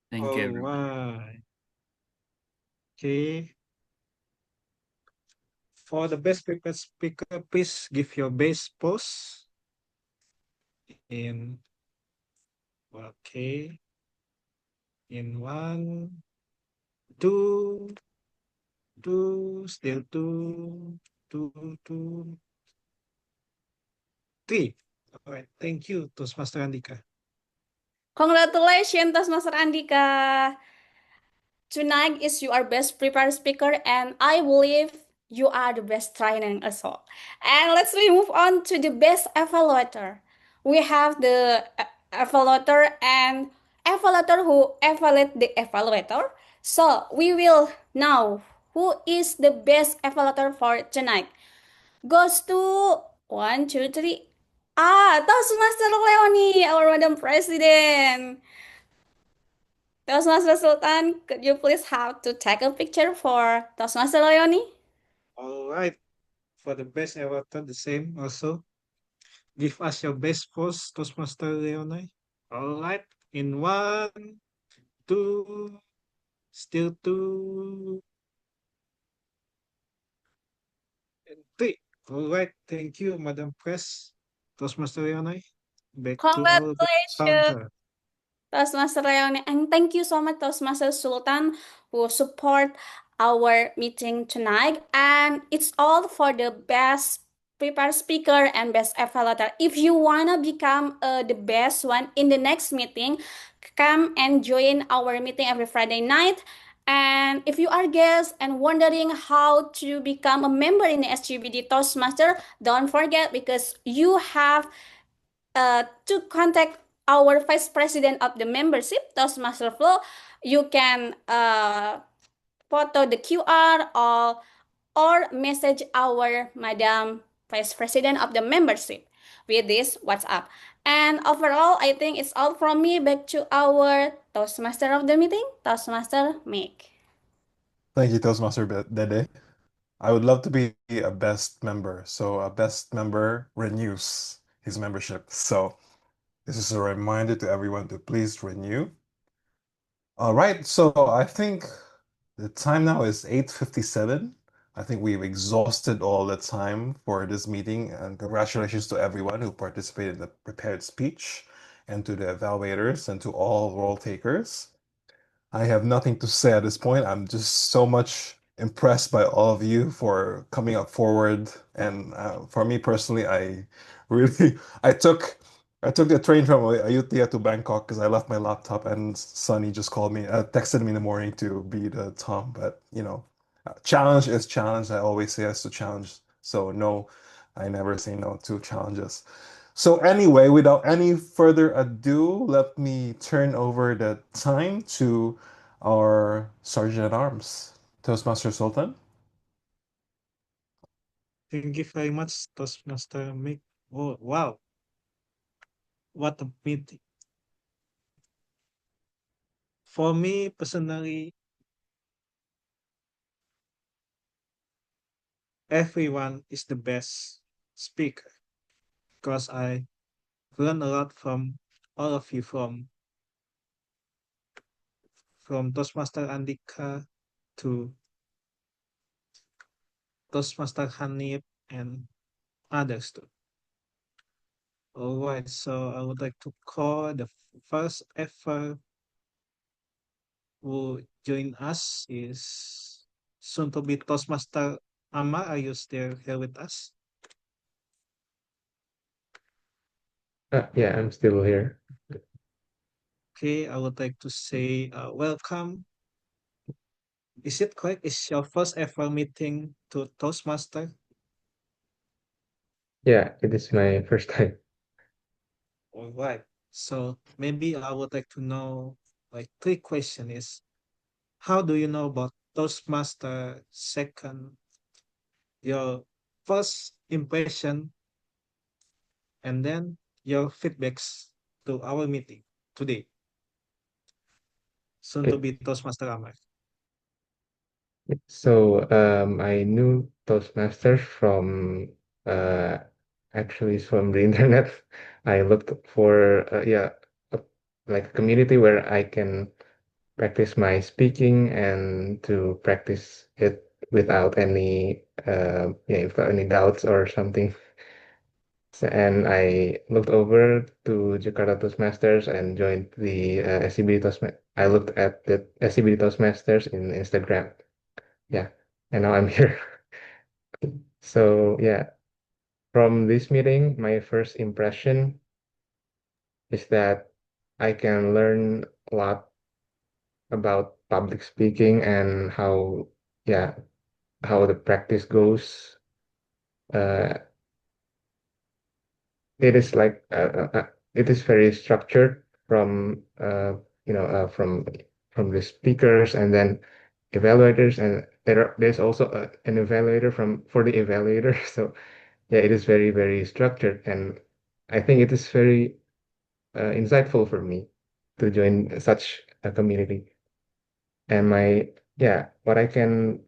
Thank you, everyone. Okay. For the best prepared speaker, please give your best pose. In okay. In 1, 2, still 2, 2, 2, 3. All right. Thank you, Toastmaster Andika. Congratulations, Toastmaster Andika. Tonight is your best prepared speaker, and I believe you are the best training also. And let's move on to the best evaluator. We have the evaluator and evaluator who evaluate the evaluator. So we will know who is the best evaluator for tonight. Goes to 1, 2, 3. Toastmaster Leonie, our Madam President. Toastmaster Sultan, could you please have to take a picture for Toastmaster Leonie? All right. For the best avatar, the same also. Give us your best pose, Toastmaster Leonai. All right. In 1, 2, still 2, and 3. All right. Thank you, Madam Press. Toastmaster Leonai. Back to our Congratulations, counter. Toastmaster Leonie, and thank you so much, Toastmaster Sultan, who support our meeting tonight. And it's all for the best prepared speaker and best evaluator. If you wanna become the best one in the next meeting, come and join our meeting every Friday night. And if you are guests and wondering how to become a member in the SGBD Toastmaster, don't forget because you have to contact our vice president of the membership, Toastmaster Flow. You can photo the QR or message our Madam Vice President of the membership with this WhatsApp. And overall, I think it's all from me. Back to our Toastmaster of the meeting, Toastmaster Mick. Thank you, Toastmaster Dede. I would love to be a best member. So a best member renews his membership. So this is a reminder to everyone to please renew. All right, so I think the time now is 8:57. I think we've exhausted all the time for this meeting, and congratulations to everyone who participated in the prepared speech, and to the evaluators, and to all role takers. I have nothing to say at this point. I'm just so much impressed by all of you for coming up forward. And for me personally, I really I took the train from Ayutthaya to Bangkok because I left my laptop, and Sunny just called me, texted me in the morning to be the Tom. But challenge is challenge. I always say yes to challenge. So no, I never say no to challenges. So anyway, without any further ado, let me turn over the time to our Sergeant at Arms, Toastmaster Sultan. Thank you very much, Toastmaster Mick. Oh, wow. What a meeting. For me personally, everyone is the best speaker because I learned a lot from all of you, from Toastmaster Andika to Toastmaster Hanif and others too. All right, so I would like to call the first ever who join us is soon to be Toastmaster Amar. Are you still here with us? Yeah, I'm still here. Okay, I would like to say welcome. Is it correct? Is your first ever meeting to Toastmaster? Yeah, it is my first time. All right. So maybe I would like to know, like, 3 questions is, how do you know about Toastmaster? Second, your first impression, and then your feedbacks to our meeting today. Soon to Okay. be Toastmaster Amar. So I knew Toastmasters from actually from the internet. I looked for a, like a community where I can practice my speaking and to practice it without any without any doubts or something. And I looked over to Jakarta Toastmasters and joined the SCBD Toastmasters. I looked at the SCBD Toastmasters in Instagram. Yeah, and now I'm here. So yeah, from this meeting, my first impression is that I can learn a lot about public speaking and how, yeah, how the practice goes. It is like it is very structured from from the speakers and then evaluators, and there's also an evaluator for the evaluator. So yeah, it is very structured, and I think it is very insightful for me to join such a community. And what I can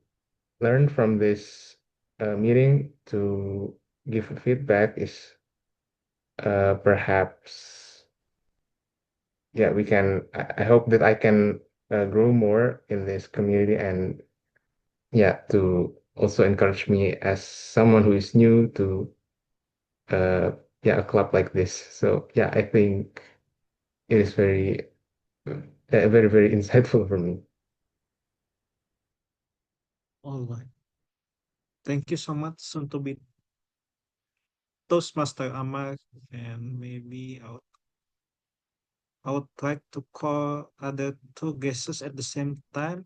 learn from this meeting to give feedback is perhaps I hope that I can grow more in this community, and to also encourage me as someone who is new to uh, a club like this. So I think it is very insightful for me. All right. Thank you so much, soon to be Toastmaster Amar, and maybe I would like to call other two guests at the same time.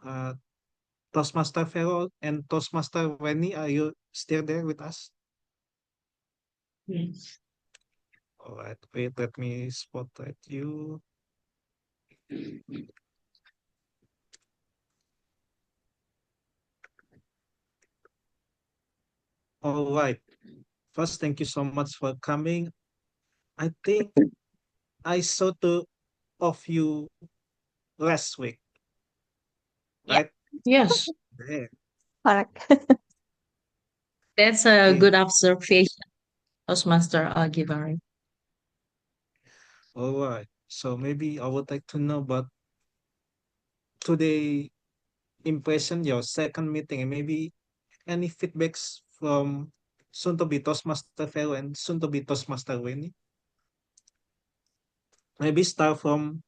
Toastmaster Feral and Toastmaster Wenny, are you still there with us? Yes. All right, wait, let me spotlight you. All right. First, thank you so much for coming. I think I saw two of you last week, Yeah. right? Yes, There. Correct. that's a Okay. good observation, Toastmaster Givari. All right. So maybe I would like to know about today impression, your second meeting, and maybe any feedbacks from soon to be Toastmaster Fellow and soon to be Toastmaster Winnie. Maybe start from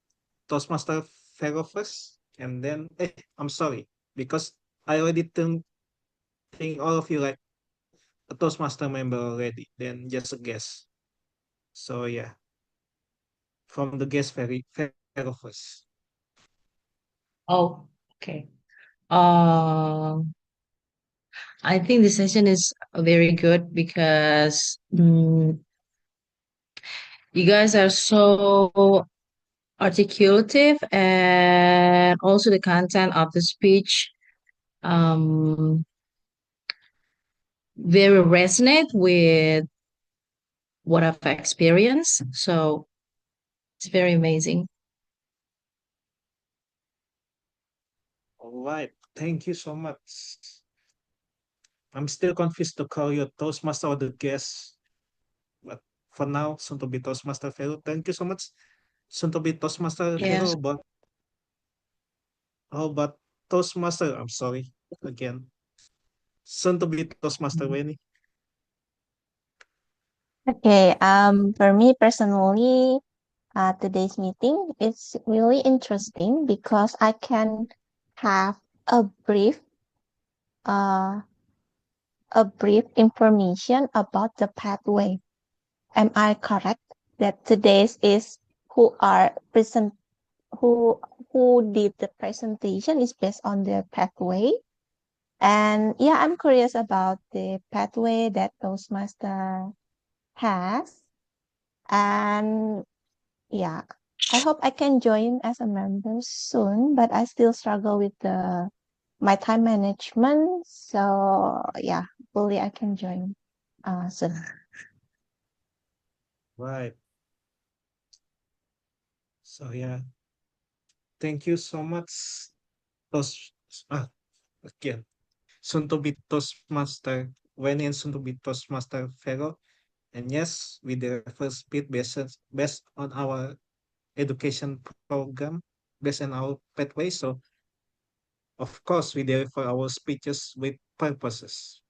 Toastmaster Fellow first, and then I'm sorry because I already think all of you like a Toastmaster member already. Then just a guess. So yeah, from the guest Fellow first. Oh, okay. Uh, I think this session is very good because you guys are so articulative, and also the content of the speech um very resonate with what I've experienced. So it's very amazing. All right, thank you so much. I'm still confused to call you Toastmaster or the guest, but for now, soon to be Toastmaster Fellow. Thank you so much, soon to be Toastmaster Yes. Fellow. But how about Toastmaster? I'm sorry again. Soon to be Toastmaster Winnie. Okay, for me personally, today's meeting is really interesting because I can have a brief, uh, information about the pathway. Am I correct that today's is who are present, who who did the presentation is based on the pathway? And yeah, I'm curious about the pathway that Toastmaster has. And yeah, I hope I can join as a member soon, but I still struggle with my time management. So yeah, hopefully I can join soon. Right. So yeah, thank you so much, Toast. Again, soon to be Toastmaster Winnie and soon to be Toastmaster Fellow. And yes, with the first speed based on our education program, based on our pathway. So of course, we deliver our speeches with purposes.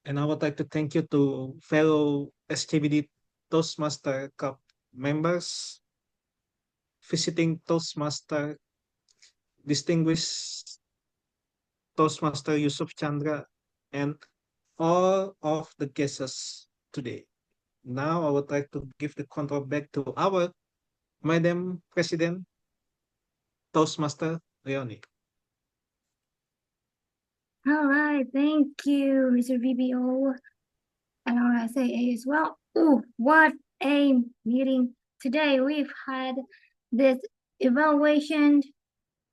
And I would like to thank you to fellow SKBD Toastmaster Cup members, visiting Toastmaster, distinguished Toastmaster Yusuf Chandra, and all of the guests today. Now I would like to give the control back to our Madam President, Toastmaster Leonie. All right, thank you, Mr. VBO and our SAA as well. Oh, what a meeting today. We've had this evaluation.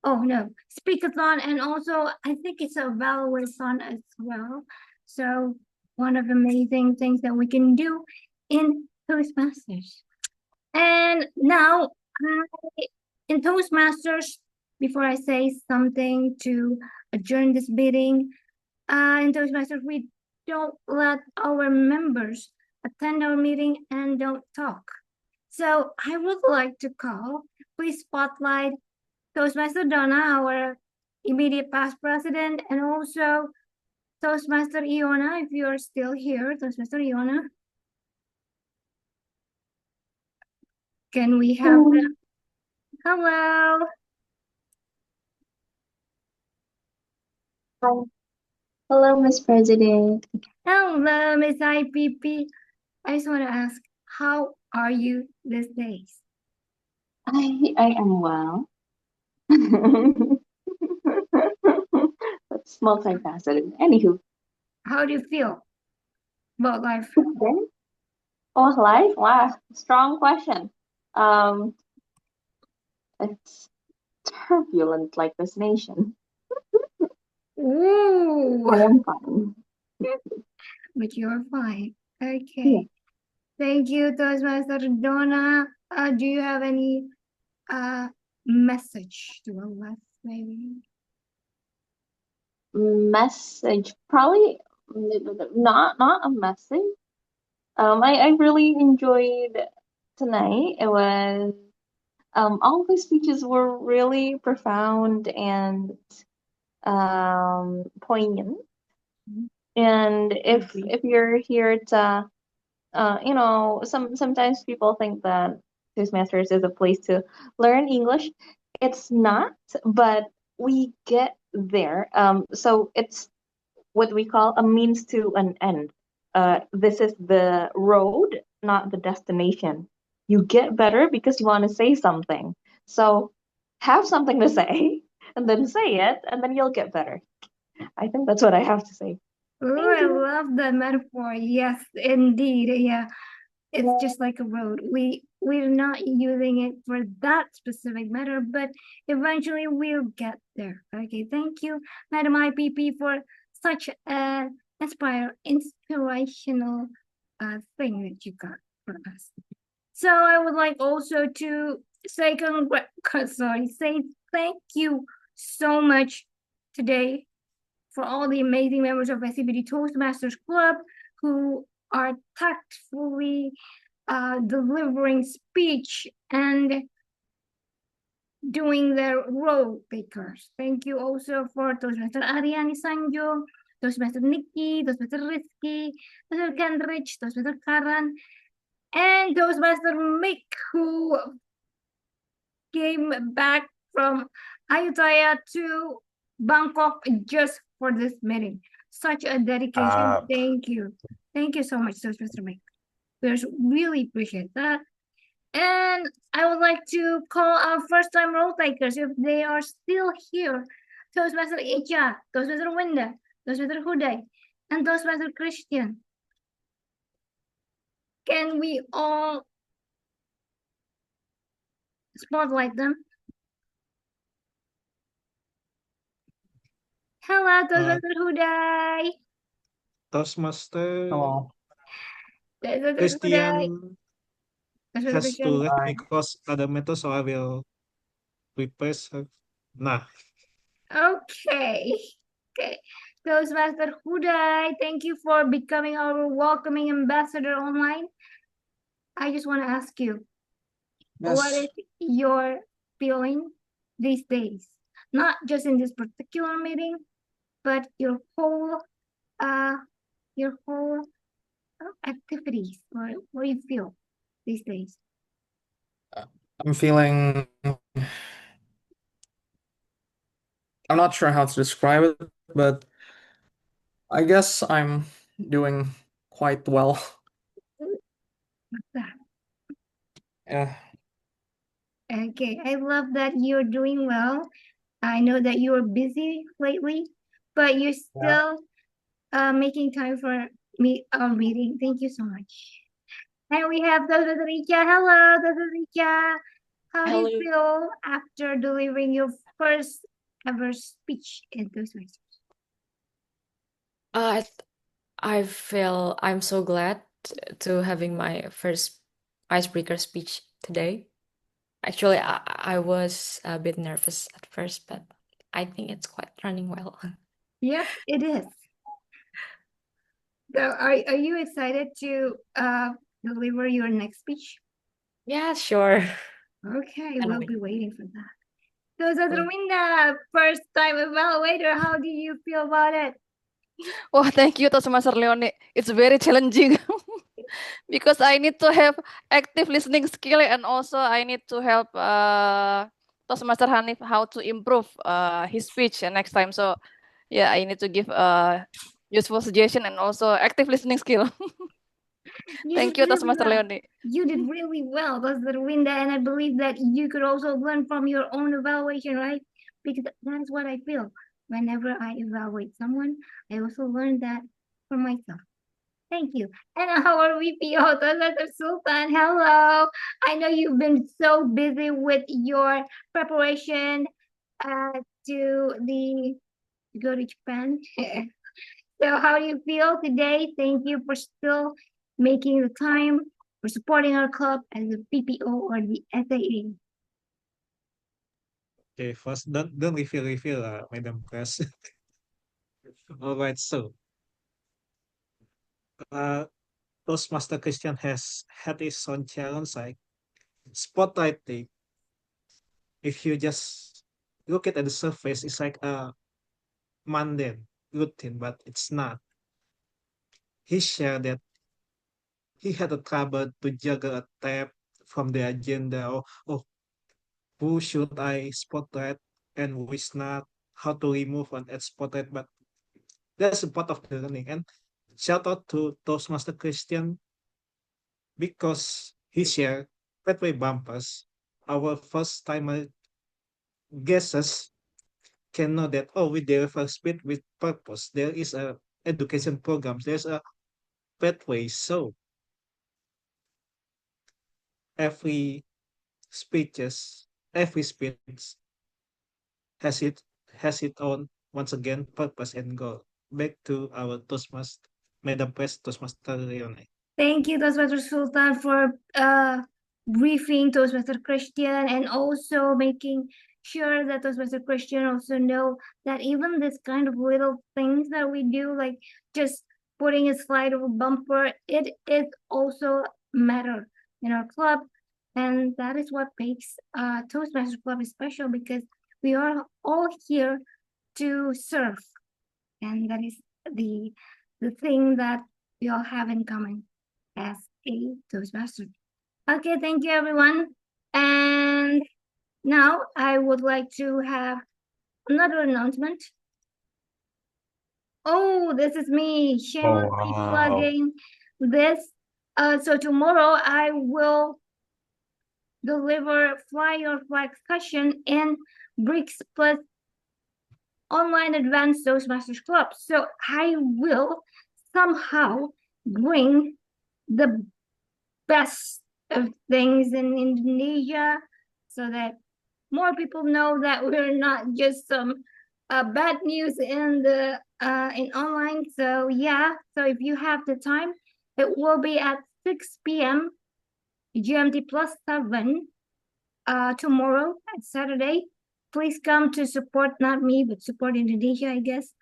Oh no, Speakathon, and also I think it's a Evaluator as well. So one of the amazing things that we can do in Toastmasters. And now, in Toastmasters, before I say something to adjourn this meeting, in Toastmasters, we don't let our members attend our meeting and don't talk. So I would like to call, please spotlight Toastmaster Donna, our immediate past president, and also Toastmaster Iona, if you're still here, Toastmaster Iona. Can we have the hello? Hi. Hello, Miss President. Hello, Miss IPP. I just want to ask, how are you these days? I am well. That's multifaceted. Anywho. How do you feel about life? Okay. Oh, life? Wow, strong question. It's turbulent like this nation. Ooh. I am fine. But you're fine. Okay. Yeah. Thank you, Toastmaster Donna. Do you have any message to us, maybe? Message, probably not a message. I really enjoyed tonight. It was all the speeches were really profound and poignant. And if you're here to sometimes people think that Toastmasters is a place to learn English. It's not, but we get there. So it's what we call a means to an end. This is the road, not the destination. You get better because you want to say something. So have something to say and then say it, and then you'll get better. I think that's what I have to say. Oh, I love that metaphor. Yes, indeed. Yeah. It's just like a road. We're not using it for that specific matter, but eventually we'll get there. Okay, thank you, Madam IPP, for such an inspirational thing that you got for us. So I would like also to say say thank you so much today for all the amazing members of SCBD Toastmasters Club who are tactfully delivering speech and doing their role takers. Thank you also for Toastmaster Ariani Sanjo, Toastmaster Nikki, Toastmaster Rizky, Toastmaster Kenrich, Toastmaster Karan, and Toastmaster Mick, who came back from Ayutthaya to Bangkok just for this meeting. Such a dedication. Thank you. Thank you so much, Toastmaster Mick. We really appreciate that. And I would like to call our first-time role takers if they are still here. Toastmaster Icha, Toastmaster Winda, Toastmaster Huday, and Toastmaster Christian. Can we all spotlight them? Hello, Toastmaster Huday. Toastmaster Hello. Toastmaster Huday. Christian Toastmaster has to Christian. leave because ada meeting, so I will replace her. Nah. Okay. Okay. Toastmaster Huday, thank you for becoming our welcoming ambassador online. I just want to ask you, what is your feeling these days? Not just in this particular meeting, but your whole activities. What do you feel these days? I'm feeling, I'm not sure how to describe it, but I guess I'm doing quite well. What's that? Yeah. Okay, I love that you're doing well. I know that you're busy lately, but you're still making time for our meeting. Thank you so much. And we have Dr. Icha. Hello, Dr. Icha. How do you feel after delivering your first ever speech in Toastmasters? I feel I'm so glad to having my first icebreaker speech today. Actually, I was a bit nervous at first, but I think it's quite running well. Yes, it is. So are you excited to deliver your next speech? Yeah, sure. Okay, Can't we'll wait. be waiting for that. So, Dr. Winda, first time evaluator, how do you feel about it? Oh, thank you, Toastmaster Leone. It's very challenging because I need to have active listening skill and also I need to help Toastmaster Hanif how to improve his speech next time. So yeah, I need to give useful suggestion and also active listening skill. Thank you, Toastmaster Leone. You did really well, Dr. Winda, and I believe that you could also learn from your own evaluation, right? Because that is what I feel. Whenever I evaluate someone, I also learn that for myself. Thank you. And our VPO, Dr. Sultan, hello. I know you've been so busy with your preparation to go to Japan. So how do you feel today? Thank you for still making the time for supporting our club as a PPO or the SAA. Okay, first don't refill, Madam Press. All right, so Toastmaster Christian has had his own challenge like spotlighting. If you just look at the surface, it's like a mundane routine, but it's not. He shared that he had a trouble to juggle a tab from the agenda or who should I spotlight and who is not, how to remove and add spotlight, but that's a part of the learning. And shout out to Toastmaster Christian because he shared pathway bumpers. Our first timer guesses can know that, oh, we deliver speed with purpose. There is a education programs. There's a pathway. So every every speech has it has its own once again purpose and goal. Back to our Toastmaster, Madam Press, Toastmaster Leone. Thank you, Toastmaster Sultan, for briefing Toastmaster Christian and also making sure that Toastmaster Christian also know that even this kind of little things that we do, like just putting a slide of a bumper, it is also matter in our club. And that is what makes Toastmaster Club special because we are all here to serve. And that is the thing that we all have in common as a Toastmaster. Okay, thank you everyone. And now I would like to have another announcement. Oh, this is me shamelessly plugging this. So tomorrow I will deliver Fly Your Flag session in BRICS Plus Online Advanced Toastmasters Club. So I will somehow bring the best of things in Indonesia so that more people know that we're not just some bad news in the in online. So yeah, so if you have the time, it will be at 6 p.m. GMT plus 7 tomorrow at Saturday. Please come to support not me but support Indonesia, I guess,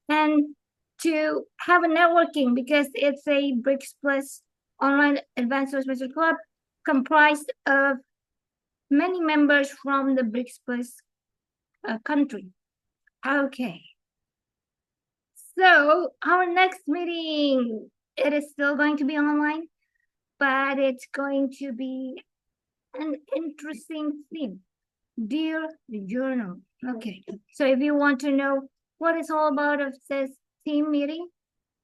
and to have a networking because it's a BRICS Plus online advanced Toastmaster club comprised of many members from the BRICS Plus country. Okay. So our next meeting, it is still going to be online, but it's going to be an interesting theme. Dear Journal. Okay. So if you want to know what it's all about of this team meeting,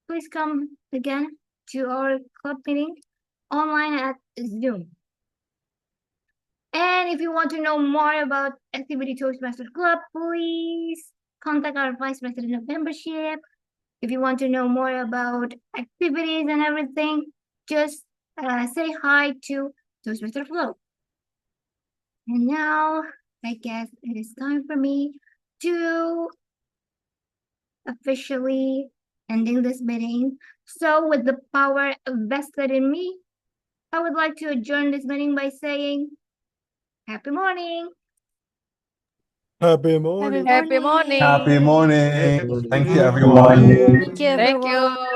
please come again to our club meeting online at Zoom. And if you want to know more about Activity Toastmasters Club, please contact our Vice President of Membership. If you want to know more about activities and everything, just say hi to Toastmaster Flow. And now, I guess it is time for me to officially ending this meeting. So with the power vested in me, I would like to adjourn this meeting by saying, happy morning. Happy morning. Happy morning. Happy morning. Happy Thank you, morning. everyone. Thank you, Thank everyone. you.